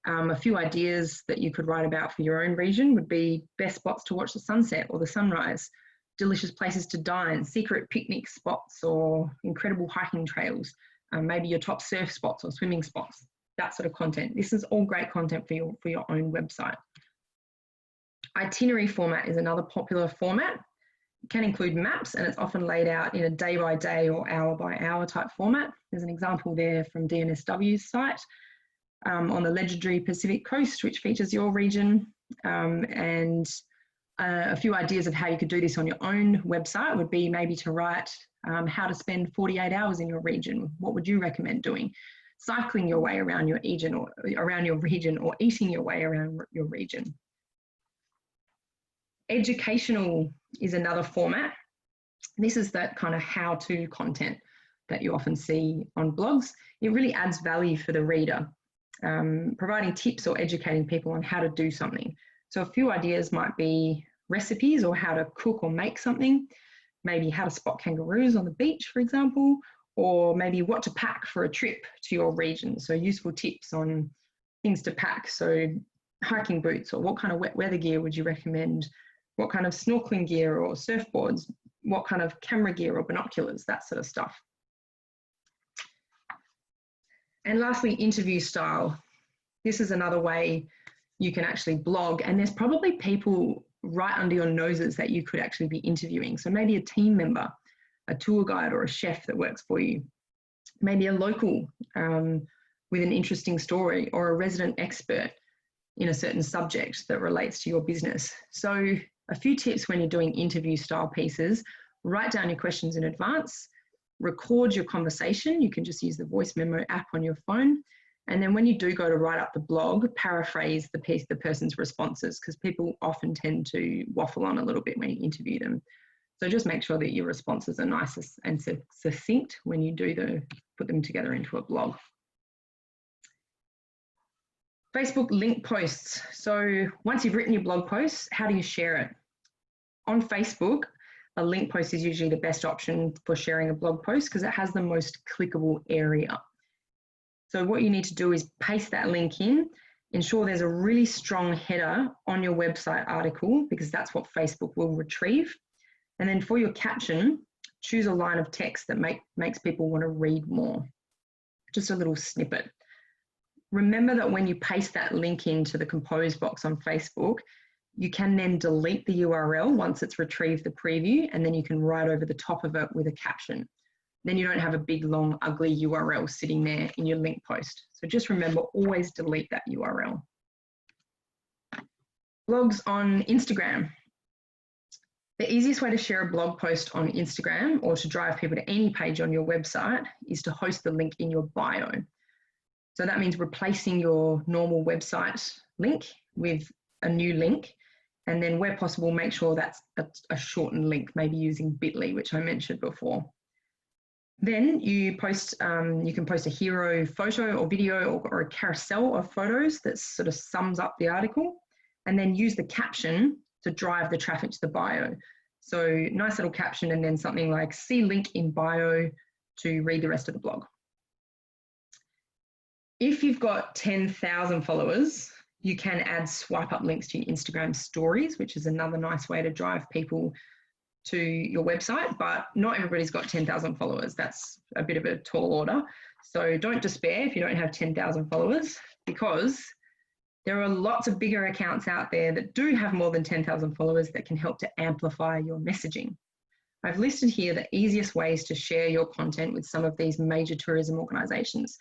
A few ideas that you could write about for your own region would be best spots to watch the sunset or the sunrise, delicious places to dine, secret picnic spots or incredible hiking trails. Maybe your top surf spots or swimming spots, that sort of content. This is all great content for your own website. Itinerary format is another popular format. It can include maps, and it's often laid out in a day-by-day or hour-by-hour type format. There's an example there from DNSW's site on the legendary Pacific Coast, which features your region, and a few ideas of how you could do this on your own website would be maybe to write how to spend 48 hours in your region. What would you recommend doing? Cycling your way around your region or eating your way around your region. Educational is another format. This is that kind of how-to content that you often see on blogs. It really adds value for the reader, providing tips or educating people on how to do something. So a few ideas might be recipes or how to cook or make something, maybe how to spot kangaroos on the beach, for example, or maybe what to pack for a trip to your region. So useful tips on things to pack. So hiking boots, or what kind of wet weather gear would you recommend? What kind of snorkeling gear or surfboards? What kind of camera gear or binoculars? That sort of stuff. And lastly, interview style. This is another way you can actually blog, and there's probably people right under your noses that you could actually be interviewing. So maybe a team member, a tour guide, or a chef that works for you. maybe a local with an interesting story, or a resident expert in a certain subject that relates to your business. So a few tips when you're doing interview style pieces: write down your questions in advance, record your conversation. You can just use the voice memo app on your phone. And then when you do go to write up the blog, paraphrase the person's responses, because people often tend to waffle on a little bit when you interview them. So just make sure that your responses are nice and succinct when you do put them together into a blog. Facebook link posts. So once you've written your blog posts, how do you share it? On Facebook, a link post is usually the best option for sharing a blog post because it has the most clickable area. So what you need to do is paste that link in, ensure there's a really strong header on your website article, because that's what Facebook will retrieve. And then for your caption, choose a line of text that makes people want to read more. Just a little snippet. Remember that when you paste that link into the compose box on Facebook, you can then delete the URL once it's retrieved the preview, and then you can write over the top of it with a caption. Then you don't have a big, long, ugly URL sitting there in your link post. So just remember, always delete that URL. Blogs on Instagram. The easiest way to share a blog post on Instagram, or to drive people to any page on your website, is to host the link in your bio. So that means replacing your normal website link with a new link. And then where possible, make sure that's a shortened link, maybe using bit.ly, which I mentioned before. Then you can post a hero photo or video, or a carousel of photos that sort of sums up the article, and then use the caption to drive the traffic to the bio. So nice little caption, and then something like "see link in bio" to read the rest of the blog. If you've got 10,000 followers, you can add swipe up links to your Instagram stories, which is another nice way to drive people to your website, but not everybody's got 10,000 followers. That's a bit of a tall order. So don't despair if you don't have 10,000 followers, because there are lots of bigger accounts out there that do have more than 10,000 followers that can help to amplify your messaging. I've listed here the easiest ways to share your content with some of these major tourism organisations.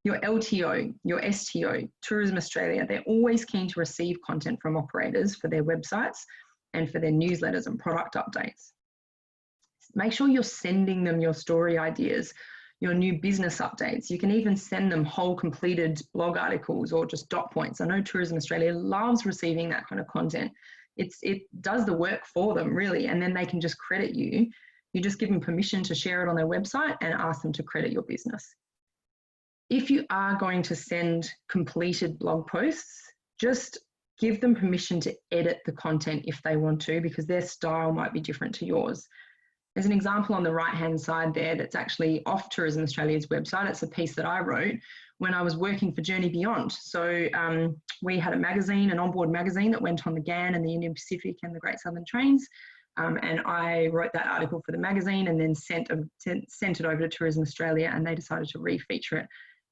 Your LTO, your STO, Tourism Australia, they're always keen to receive content from operators for their websites and for their newsletters and product updates. Make sure you're sending them your story ideas, your new business updates. You can even send them whole completed blog articles or just dot points. I know Tourism Australia loves receiving that kind of content. It does the work for them, really, and then they can just credit you. You just give them permission to share it on their website and ask them to credit your business. If you are going to send completed blog posts, just give them permission to edit the content if they want to, because their style might be different to yours. There's an example on the right-hand side there that's actually off Tourism Australia's website. It's a piece that I wrote when I was working for Journey Beyond. So we had a magazine, an onboard magazine that went on the GAN and the Indian Pacific and the Great Southern Trains. And I wrote that article for the magazine and then sent it over to Tourism Australia, and they decided to refeature it.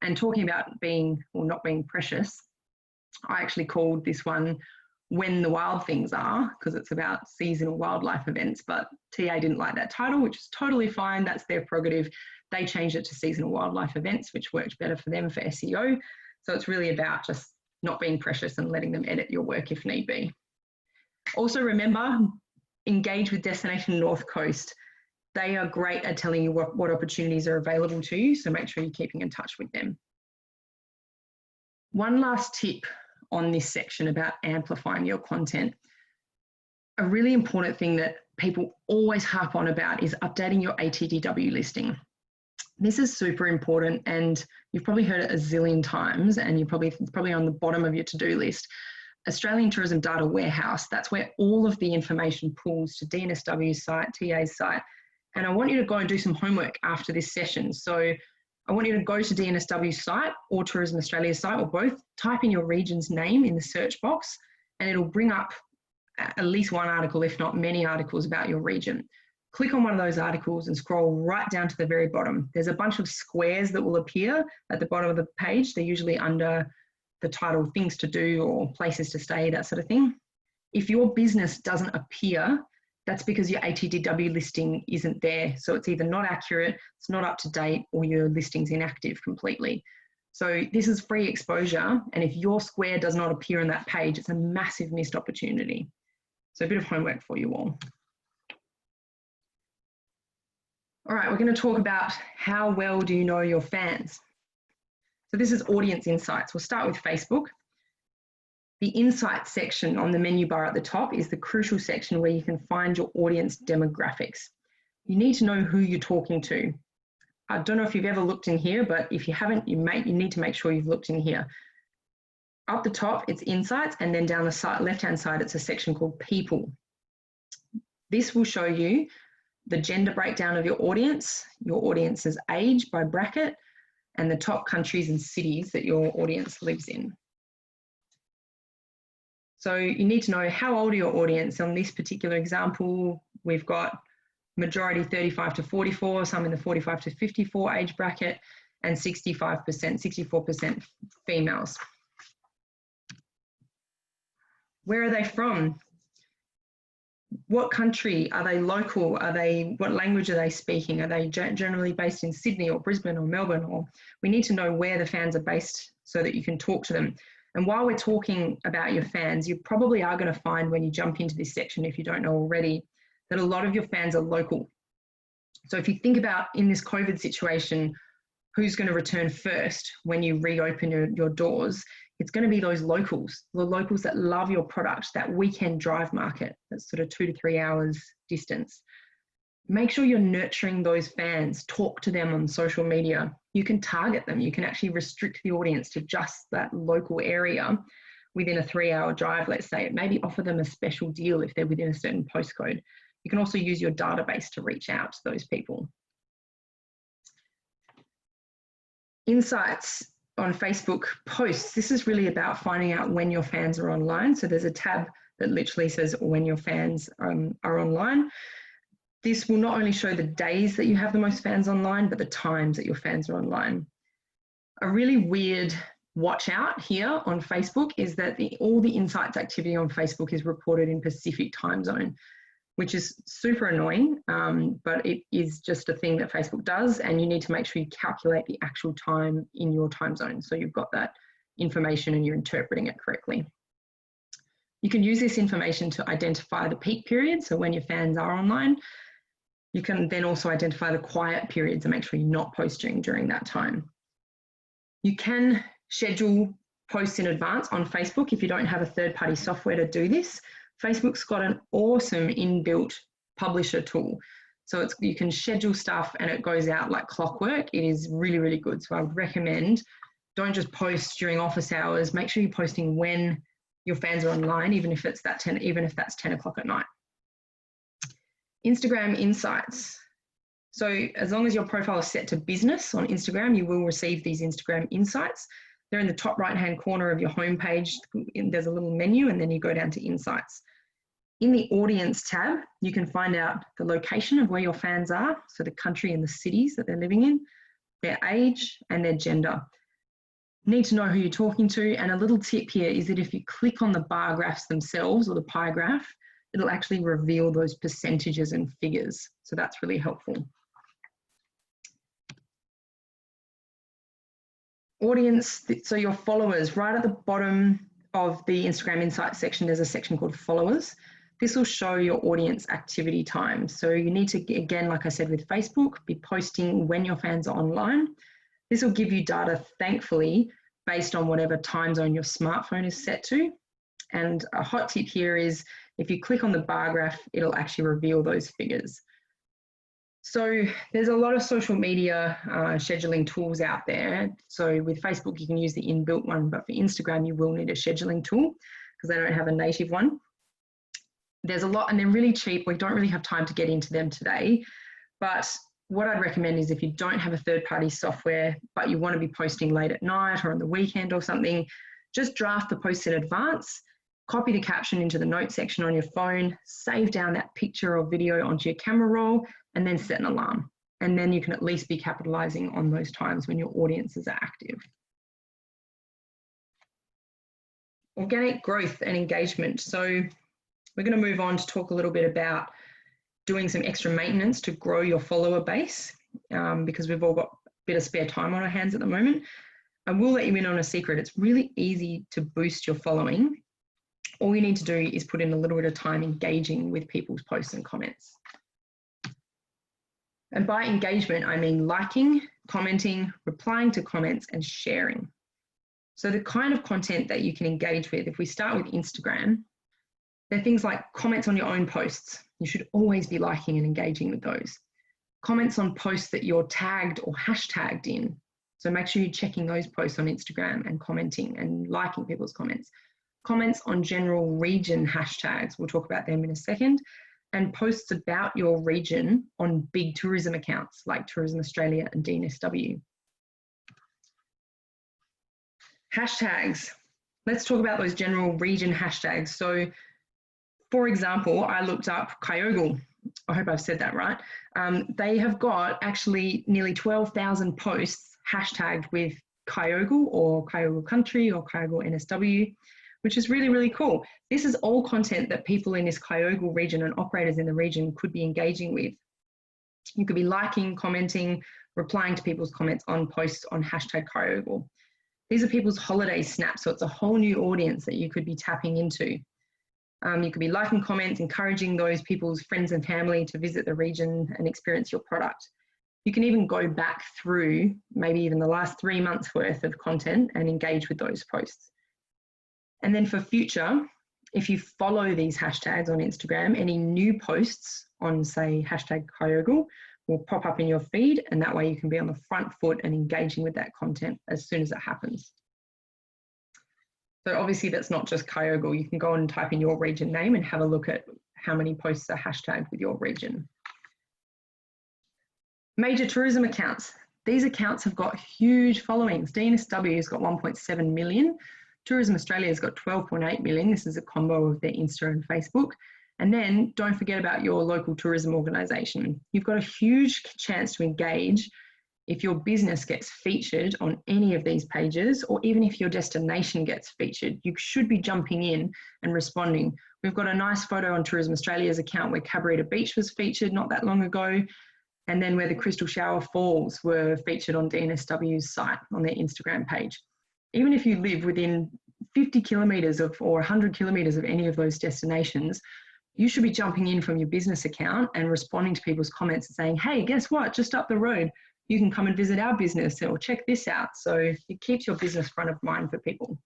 And talking about not being precious, I actually called this one "When the Wild Things Are," because it's about seasonal wildlife events, but TA didn't like that title, which is totally fine. That's their prerogative. They changed it to seasonal wildlife events, which worked better for them for SEO. So it's really about just not being precious and letting them edit your work if need be. Also remember, engage with Destination North Coast. They are great at telling you what opportunities are available to you, so make sure you're keeping in touch with them. One last tip on this section about amplifying your content. A really important thing that people always harp on about is updating your ATDW listing. This is super important, and you've probably heard it a zillion times, and it's probably on the bottom of your to-do list. Australian Tourism Data Warehouse, that's where all of the information pools to DNSW's site, TA's site. And I want you to go and do some homework after this session. So I want you to go to DNSW's site or Tourism Australia's site, or both, type in your region's name in the search box, and it'll bring up at least one article, if not many articles about your region. Click on one of those articles and scroll right down to the very bottom. There's a bunch of squares that will appear at the bottom of the page. They're usually under the title "Things to Do" or "Places to Stay," that sort of thing. If your business doesn't appear that's because your ATDW listing isn't there. So it's either not accurate, it's not up to date, or your listing's inactive completely. So this is free exposure. And if your square does not appear on that page, it's a massive missed opportunity. So a bit of homework for you all. All right, we're going to talk about how well do you know your fans. So this is audience insights. We'll start with Facebook. The insights section on the menu bar at the top is the crucial section where you can find your audience demographics. You need to know who you're talking to. I don't know if you've ever looked in here, but if you haven't, you need to make sure you've looked in here. Up the top, it's insights, and then down the left-hand side, it's a section called people. This will show you the gender breakdown of your audience's age by bracket, and the top countries and cities that your audience lives in. So you need to know how old are your audience. On this particular example, we've got majority 35 to 44, some in the 45 to 54 age bracket, and 64% females. Where are they from? What country? Are they local? What language are they speaking? Are they generally based in Sydney or Brisbane or Melbourne? Or we need to know where the fans are based so that you can talk to them. And while we're talking about your fans, you probably are going to find when you jump into this section, if you don't know already, that a lot of your fans are local. So if you think about in this COVID situation, who's going to return first when you reopen your doors, it's going to be those locals, the locals that love your product, that weekend drive market, that's sort of 2 to 3 hours distance. Make sure you're nurturing those fans, talk to them on social media. You can target them. You can actually restrict the audience to just that local area within a 3-hour drive, let's say. Maybe offer them a special deal if they're within a certain postcode. You can also use your database to reach out to those people. Insights on Facebook posts. This is really about finding out when your fans are online. So there's a tab that literally says when your fans are online. This will not only show the days that you have the most fans online, but the times that your fans are online. A really weird watch out here on Facebook is that all the insights activity on Facebook is reported in Pacific time zone, which is super annoying, but it is just a thing that Facebook does, and you need to make sure you calculate the actual time in your time zone so you've got that information and you're interpreting it correctly. You can use this information to identify the peak period, so when your fans are online. You can then also identify the quiet periods and make sure you're not posting during that time. You can schedule posts in advance on Facebook if you don't have a third-party software to do this. Facebook's got an awesome inbuilt publisher tool. So you can schedule stuff and it goes out like clockwork. It is really, really good. So I would recommend, don't just post during office hours. Make sure you're posting when your fans are online, even if that's 10 o'clock at night. Instagram insights. So as long as your profile is set to business on Instagram, you will receive these Instagram insights. They're in the top right-hand corner of your homepage. There's a little menu and then you go down to insights. In the audience tab, you can find out the location of where your fans are, so the country and the cities that they're living in, their age and their gender. You need to know who you're talking to, and a little tip here is that if you click on the bar graphs themselves or the pie graph, it'll actually reveal those percentages and figures. So that's really helpful. Audience, so your followers, right at the bottom of the Instagram Insights section, there's a section called followers. This will show your audience activity time. So you need to, again, like I said with Facebook, be posting when your fans are online. This will give you data, thankfully, based on whatever time zone your smartphone is set to. And a hot tip here is if you click on the bar graph, it'll actually reveal those figures. So there's a lot of social media scheduling tools out there. So with Facebook, you can use the inbuilt one, but for Instagram, you will need a scheduling tool because they don't have a native one. There's a lot, and they're really cheap. We don't really have time to get into them today. But what I'd recommend is if you don't have a third-party software, but you want to be posting late at night or on the weekend or something, just draft the post in advance, copy the caption into the notes section on your phone, save down that picture or video onto your camera roll, and then set an alarm. And then you can at least be capitalizing on those times when your audiences are active. Organic growth and engagement. So we're going to move on to talk a little bit about doing some extra maintenance to grow your follower base, because we've all got a bit of spare time on our hands at the moment. I will let you in on a secret. It's really easy to boost your following. All you need to do is put in a little bit of time engaging with people's posts and comments. And by engagement, I mean liking, commenting, replying to comments, and sharing. So the kind of content that you can engage with, if we start with Instagram, they're things like comments on your own posts. You should always be liking and engaging with those. Comments on posts that you're tagged or hashtagged in. So make sure you're checking those posts on Instagram and commenting and liking people's comments. Comments on general region hashtags, we'll talk about them in a second, and posts about your region on big tourism accounts like Tourism Australia and DNSW. Hashtags. Let's talk about those general region hashtags. So, for example, I looked up Kyogle. I hope I've said that right. They have got actually nearly 12,000 posts hashtagged with Kyogle or Kyogle Country or Kyogle NSW, which is really, really cool. This is all content that people in this Kyogle region and operators in the region could be engaging with. You could be liking, commenting, replying to people's comments on posts on hashtag Kyogle. These are people's holiday snaps, so it's a whole new audience that you could be tapping into. You could be liking comments, encouraging those people's friends and family to visit the region and experience your product. You can even go back through maybe even the last 3 months worth of content and engage with those posts. And then for future, if you follow these hashtags on Instagram, any new posts on, say, hashtag Kyogle will pop up in your feed, and that way you can be on the front foot and engaging with that content as soon as it happens. So obviously that's not just Kyogle. You can go and type in your region name and have a look at how many posts are hashtagged with your region. Major tourism accounts. These accounts have got huge followings. DNSW has got 1.7 million. Tourism Australia has got 12.8 million. This is a combo of their Insta and Facebook. And then don't forget about your local tourism organisation. You've got a huge chance to engage if your business gets featured on any of these pages, or even if your destination gets featured. You should be jumping in and responding. We've got a nice photo on Tourism Australia's account where Cabarita Beach was featured not that long ago, and then where the Crystal Shower Falls were featured on DNSW's site on their Instagram page. Even if you live within 50 kilometres or 100 kilometres of any of those destinations, you should be jumping in from your business account and responding to people's comments and saying, hey, guess what? Just up the road, you can come and visit our business or check this out. So it keeps your business front of mind for people.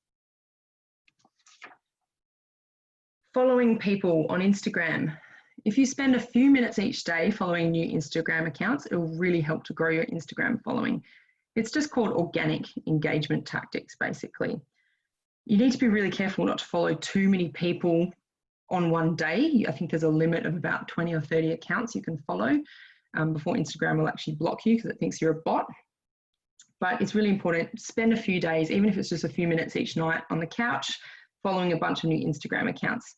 Following people on Instagram. If you spend a few minutes each day following new Instagram accounts, it will really help to grow your Instagram following. It's just called organic engagement tactics, basically. You need to be really careful not to follow too many people on one day. I think there's a limit of about 20 or 30 accounts you can follow before Instagram will actually block you because it thinks you're a bot. But it's really important. Spend a few days, even if it's just a few minutes each night on the couch, following a bunch of new Instagram accounts.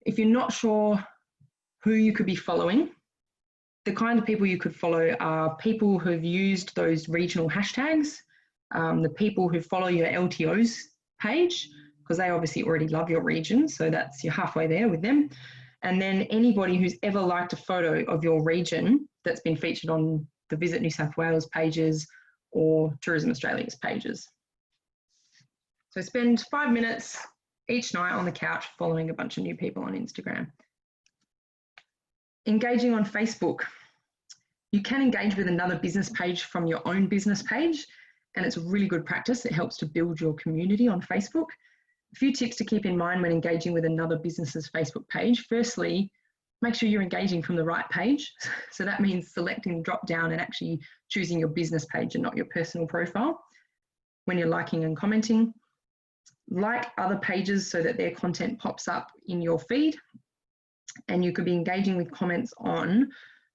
If you're not sure who you could be following, the kind of people you could follow are people who've used those regional hashtags, the people who follow your LTOs page, because they obviously already love your region, so you're halfway there with them. And then anybody who's ever liked a photo of your region that's been featured on the Visit New South Wales pages or Tourism Australia's pages. So spend 5 minutes each night on the couch following a bunch of new people on Instagram. Engaging on Facebook. You can engage with another business page from your own business page, and it's a really good practice. It helps to build your community on Facebook. A few tips to keep in mind when engaging with another business's Facebook page. Firstly, make sure you're engaging from the right page. So that means selecting the drop down and actually choosing your business page and not your personal profile when you're liking and commenting. Like other pages so that their content pops up in your feed. And you could be engaging with comments on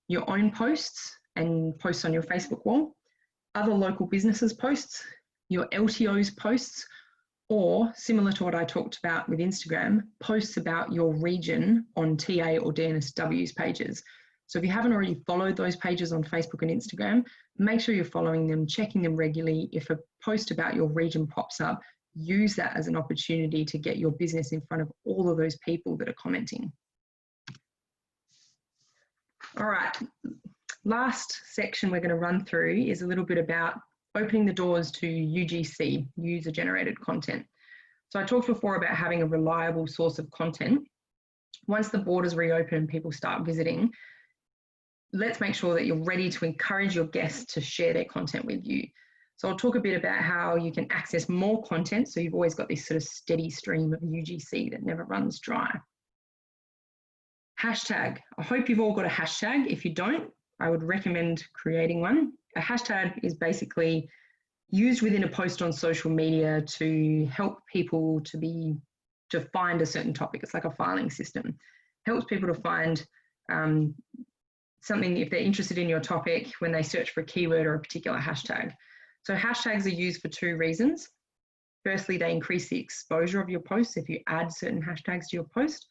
your own posts and posts on your Facebook wall, other local businesses' posts, your LTO's posts, or similar to what I talked about with Instagram, posts about your region on TA or DNSW's pages. So if you haven't already followed those pages on Facebook and Instagram, make sure you're following them, checking them regularly. If a post about your region pops up, use that as an opportunity to get your business in front of all of those people that are commenting. All right, last section we're going to run through is a little bit about opening the doors to UGC, user-generated content. So I talked before about having a reliable source of content. Once the borders reopen and people start visiting, let's make sure that you're ready to encourage your guests to share their content with you. So I'll talk a bit about how you can access more content so you've always got this sort of steady stream of UGC that never runs dry. Hashtag. I hope you've all got a hashtag. If you don't, I would recommend creating one. A hashtag is basically used within a post on social media to help people to find a certain topic. It's like a filing system. Helps people to find something if they're interested in your topic when they search for a keyword or a particular hashtag. So hashtags are used for two reasons. Firstly, they increase the exposure of your post if you add certain hashtags to your post,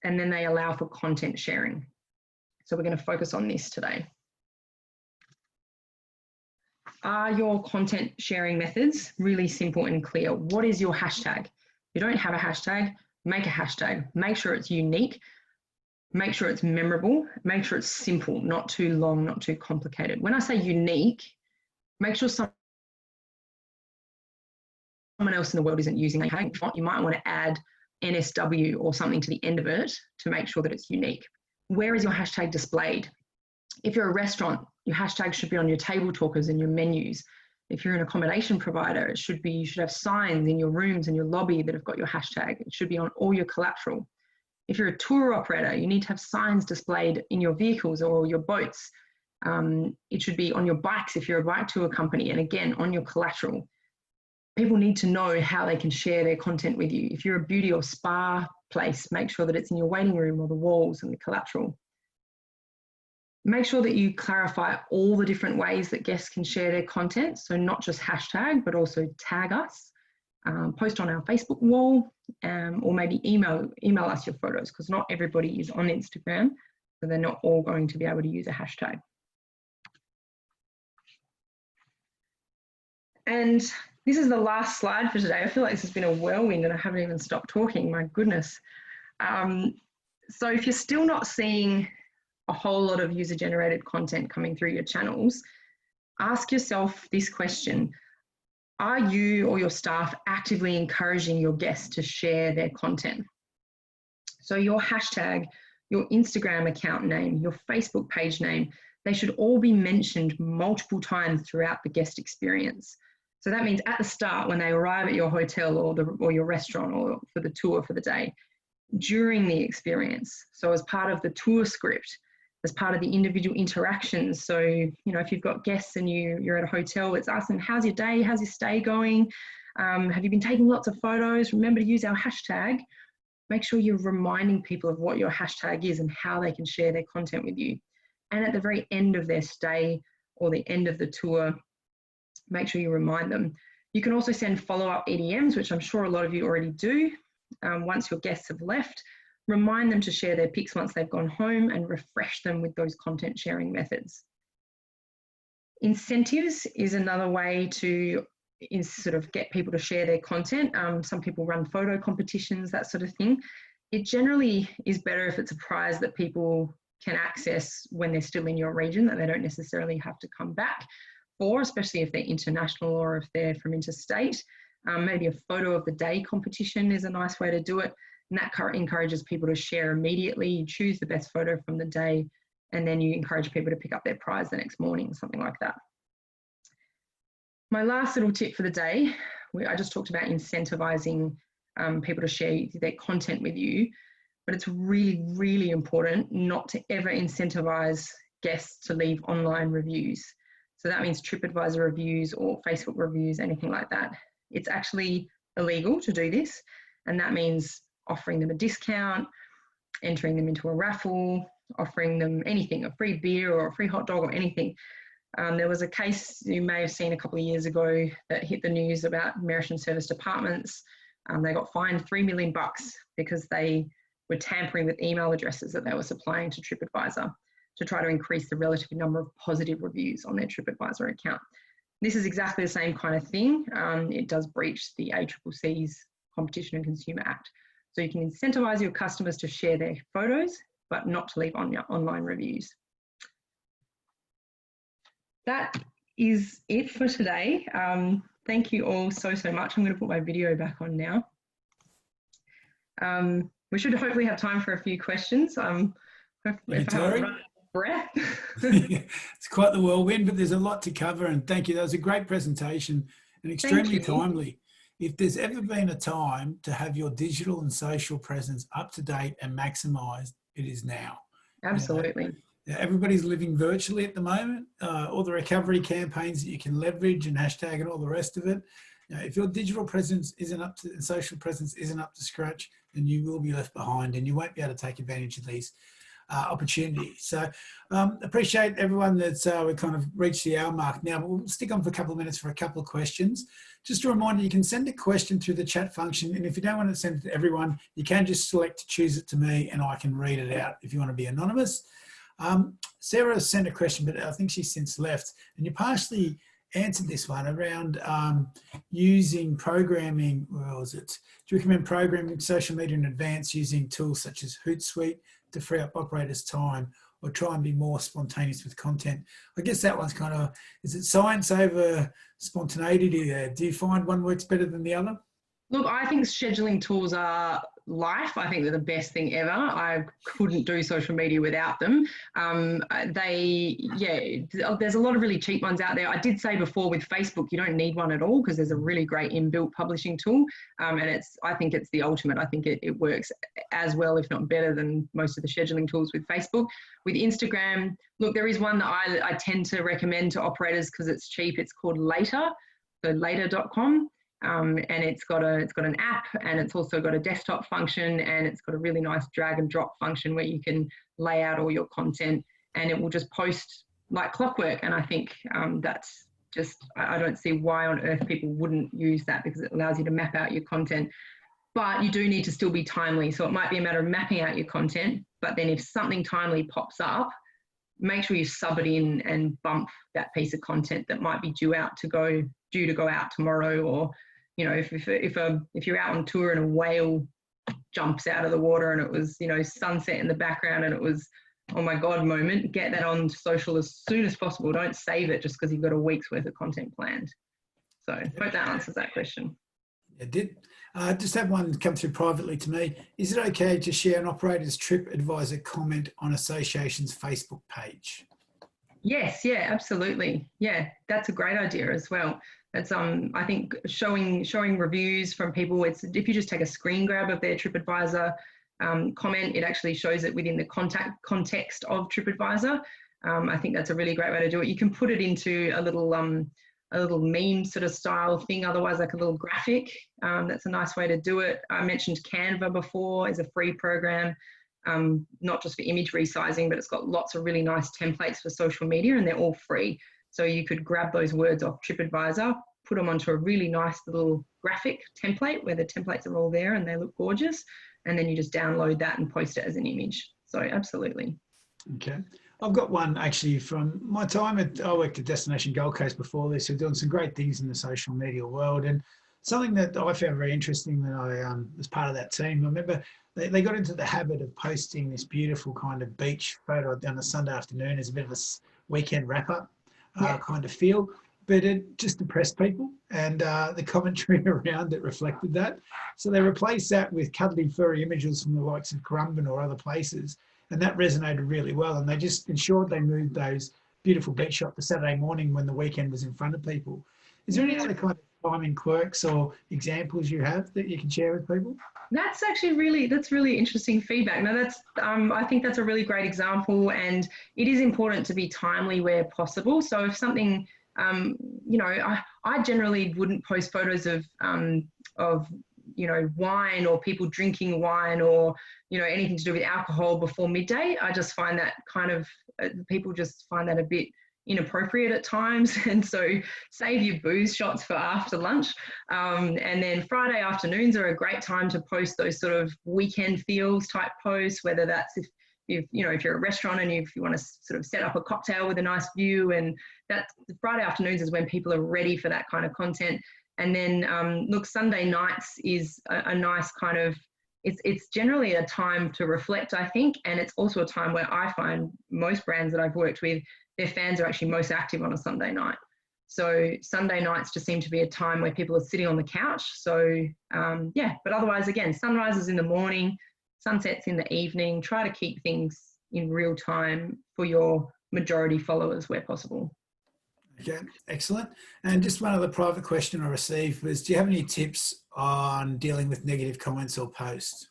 and then they allow for content sharing. So we're going to focus on this today. Are your content sharing methods really simple and clear? What is your hashtag? If you don't have a hashtag, make a hashtag. Make sure it's unique. Make sure it's memorable. Make sure it's simple, not too long, not too complicated. When I say unique, make sure someone else in the world isn't using it. You might want to add NSW or something to the end of it to make sure that it's unique. Where is your hashtag displayed? If you're a restaurant, your hashtag should be on your table talkers and your menus. If you're an accommodation provider, you should have signs in your rooms and your lobby that have got your hashtag. It should be on all your collateral. If you're a tour operator, you need to have signs displayed in your vehicles or your boats. It should be on your bikes if you're a bike tour company, and again, on your collateral. People need to know how they can share their content with you. If you're a beauty or spa place, make sure that it's in your waiting room or the walls and the collateral. Make sure that you clarify all the different ways that guests can share their content. So not just hashtag, but also tag us, post on our Facebook wall, or maybe email us your photos, because not everybody is on Instagram, so they're not all going to be able to use a hashtag. And this is the last slide for today. I feel like this has been a whirlwind and I haven't even stopped talking, my goodness. So if you're still not seeing a whole lot of user-generated content coming through your channels, ask yourself this question. Are you or your staff actively encouraging your guests to share their content? So your hashtag, your Instagram account name, your Facebook page name, they should all be mentioned multiple times throughout the guest experience. So that means at the start when they arrive at your hotel or your restaurant or for the tour for the day, during the experience. So as part of the tour script, as part of the individual interactions. So, you know, if you've got guests and you're at a hotel, it's asking, how's your day? How's your stay going? Have you been taking lots of photos? Remember to use our hashtag. Make sure you're reminding people of what your hashtag is and how they can share their content with you. And at the very end of their stay or the end of the tour, make sure you remind them. You can also send follow-up EDMs, which I'm sure a lot of you already do. Once your guests have left, remind them to share their pics once they've gone home and refresh them with those content sharing methods. Incentives is another way to sort of get people to share their content. Some people run photo competitions, that sort of thing. It generally is better if it's a prize that people can access when they're still in your region, that they don't necessarily have to come back for, especially if they're international or if they're from interstate. Maybe a photo of the day competition is a nice way to do it. And that encourages people to share immediately. You choose the best photo from the day, and then you encourage people to pick up their prize the next morning, something like that. My last little tip for the day, I just talked about incentivizing people to share their content with you, but it's really, really important not to ever incentivize guests to leave online reviews. So that means TripAdvisor reviews or Facebook reviews, anything like that. It's actually illegal to do this, and that means offering them a discount, entering them into a raffle, offering them anything, a free beer or a free hot dog or anything. There was a case you may have seen a couple of years ago that hit the news about Merit and Service Departments. They got fined $3 million because they were tampering with email addresses that they were supplying to TripAdvisor to try to increase the relative number of positive reviews on their TripAdvisor account. This is exactly the same kind of thing. It does breach the ACCC's Competition and Consumer Act. So you can incentivize your customers to share their photos, but not to leave on online reviews. That is it for today. Thank you all so much. I'm going to put my video back on now. We should hopefully have time for a few questions. If I haven't run out of breath. It's quite the whirlwind, but there's a lot to cover, and thank you. That was a great presentation and extremely timely. If there's ever been a time to have your digital and social presence up to date and maximised, it is now. Absolutely. Everybody's living virtually at the moment. All the recovery campaigns that you can leverage and hashtag and all the rest of it. If your digital presence isn't up to, and social presence isn't up to scratch, then you will be left behind and you won't be able to take advantage of these opportunities. So appreciate everyone that's we kind of reached the hour mark now, but we'll stick on for a couple of minutes for a couple of questions. Just a reminder, you can send a question through the chat function, and if you don't want to send it to everyone, you can just select to choose it to me and I can read it out if you want to be anonymous. Sarah sent a question, but I think she's since left, and you partially answered this one around using programming. Where was it? Do you recommend programming social media in advance using tools such as Hootsuite to free up operators' time, or try and be more spontaneous with content? I guess that one's kind of, is it science over spontaneity there? Do you find one works better than the other? Look, I think scheduling tools are life. I think they're the best thing ever. I couldn't do social media without them. There's a lot of really cheap ones out there. I did say before with Facebook, you don't need one at all because there's a really great inbuilt publishing tool. And I think it's the ultimate. I think it works as well, if not better, than most of the scheduling tools with Facebook. With Instagram, look, there is one that I tend to recommend to operators because it's cheap. It's called Later, so later.com. And it's got an app, and it's also got a desktop function, and it's got a really nice drag and drop function where you can lay out all your content, and it will just post like clockwork. And I think that's just, I don't see why on earth people wouldn't use that, because it allows you to map out your content. But you do need to still be timely. So it might be a matter of mapping out your content, but then if something timely pops up, make sure you sub it in and bump that piece of content that might be due to go out tomorrow. Or if you're out on tour and a whale jumps out of the water and it was, sunset in the background and it was, oh my God moment, get that on social as soon as possible. Don't save it just because you've got a week's worth of content planned. So I hope that answers that question. It did. Just have one come through privately to me. Is it okay to share an operator's TripAdvisor comment on association's Facebook page? Yes, yeah, absolutely. Yeah, that's a great idea as well. It's I think showing reviews from people. It's if you just take a screen grab of their TripAdvisor comment, it actually shows it within the context of TripAdvisor. I think that's a really great way to do it. You can put it into a little meme sort of style thing, otherwise like a little graphic. That's a nice way to do it. I mentioned Canva before is a free program, not just for image resizing, but it's got lots of really nice templates for social media, and they're all free. So you could grab those words off TripAdvisor, put them onto a really nice little graphic template where the templates are all there and they look gorgeous. And then you just download that and post it as an image. So absolutely. Okay. I've got one actually from my time I worked at Destination Gold Coast before this. We're doing some great things in the social media world, and something that I found very interesting that I was part of that team. I remember they got into the habit of posting this beautiful kind of beach photo on a Sunday afternoon as a bit of a weekend wrap up kind of feel, but it just depressed people, and the commentary around it reflected that. So they replaced that with cuddly furry images from the likes of Currumbin or other places. And that resonated really well. And they just ensured they moved those beautiful beach shots to Saturday morning when the weekend was in front of people. Is there any other kind of timing quirks or examples you have that you can share with people? That's actually really interesting feedback. Now that's, I think that's a really great example, and it is important to be timely where possible. So if something, I generally wouldn't post photos of wine or people drinking wine or, anything to do with alcohol before midday. I just find that people just find that a bit inappropriate at times. And so save your booze shots for after lunch. And then Friday afternoons are a great time to post those sort of weekend feels type posts, whether that's if you're a restaurant and if you want to sort of set up a cocktail with a nice view, and that Friday afternoons is when people are ready for that kind of content. And then, look, Sunday nights is a nice kind of it's generally a time to reflect, I think, and it's also a time where I find most brands that I've worked with, their fans are actually most active on a Sunday night. So Sunday nights just seem to be a time where people are sitting on the couch. So yeah, but otherwise, again, sunrises in the morning, sunsets in the evening. Try to keep things in real time for your majority followers where possible. Okay, excellent. And just one other private question I received was, do you have any tips on dealing with negative comments or posts?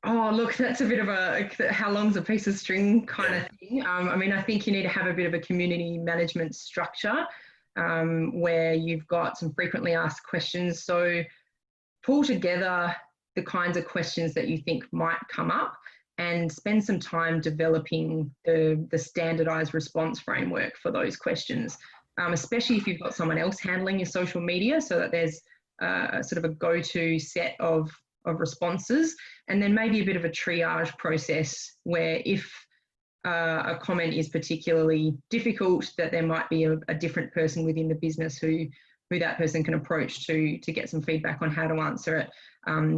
Oh, look, that's a bit of a how long's a piece of string kind of thing. I mean, I think you need to have a bit of a community management structure where you've got some frequently asked questions. So pull together the kinds of questions that you think might come up and spend some time developing the standardized response framework for those questions, especially if you've got someone else handling your social media, so that there's sort of a go-to set of responses, and then maybe a bit of a triage process where if a comment is particularly difficult, that there might be a different person within the business who that person can approach to get some feedback on how to answer it.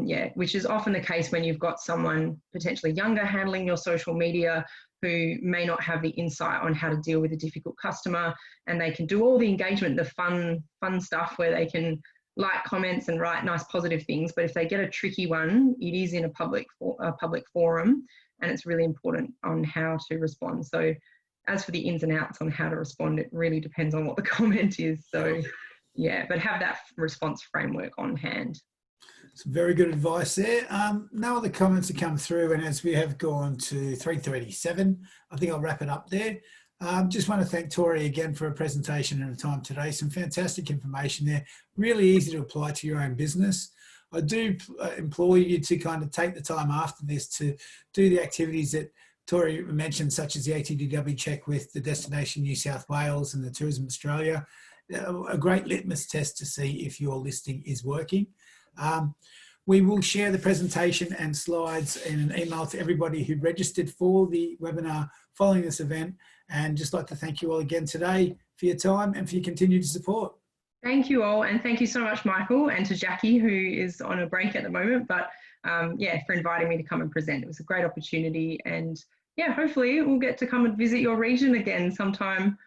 Yeah, which is often the case when you've got someone potentially younger handling your social media who may not have the insight on how to deal with a difficult customer, and they can do all the engagement, the fun stuff where they can like comments and write nice positive things. But if they get a tricky one, it is in a public forum, and it's really important on how to respond. So as for the ins and outs on how to respond, it really depends on what the comment is. So yeah, but have that response framework on hand. Some very good advice there. No other comments have come through, and as we have gone to 3:37, I think I'll wrap it up there. Just want to thank Tori again for a presentation and a time today. Some fantastic information there, really easy to apply to your own business. I do implore you to kind of take the time after this to do the activities that Tori mentioned, such as the ATDW check with the Destination New South Wales and the Tourism Australia. A great litmus test to see if your listing is working. We will share the presentation and slides in an email to everybody who registered for the webinar following this event, and just like to thank you all again today for your time and for your continued support. Thank you all, and thank you so much, Michael, and to Jackie, who is on a break at the moment, but yeah, for inviting me to come and present. It was a great opportunity, and yeah, hopefully we'll get to come and visit your region again sometime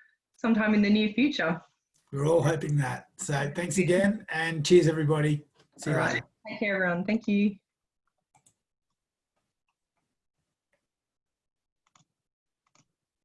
in the near future. We're all hoping that. So thanks again, and cheers everybody. See you later. Take care, everyone. Thank you.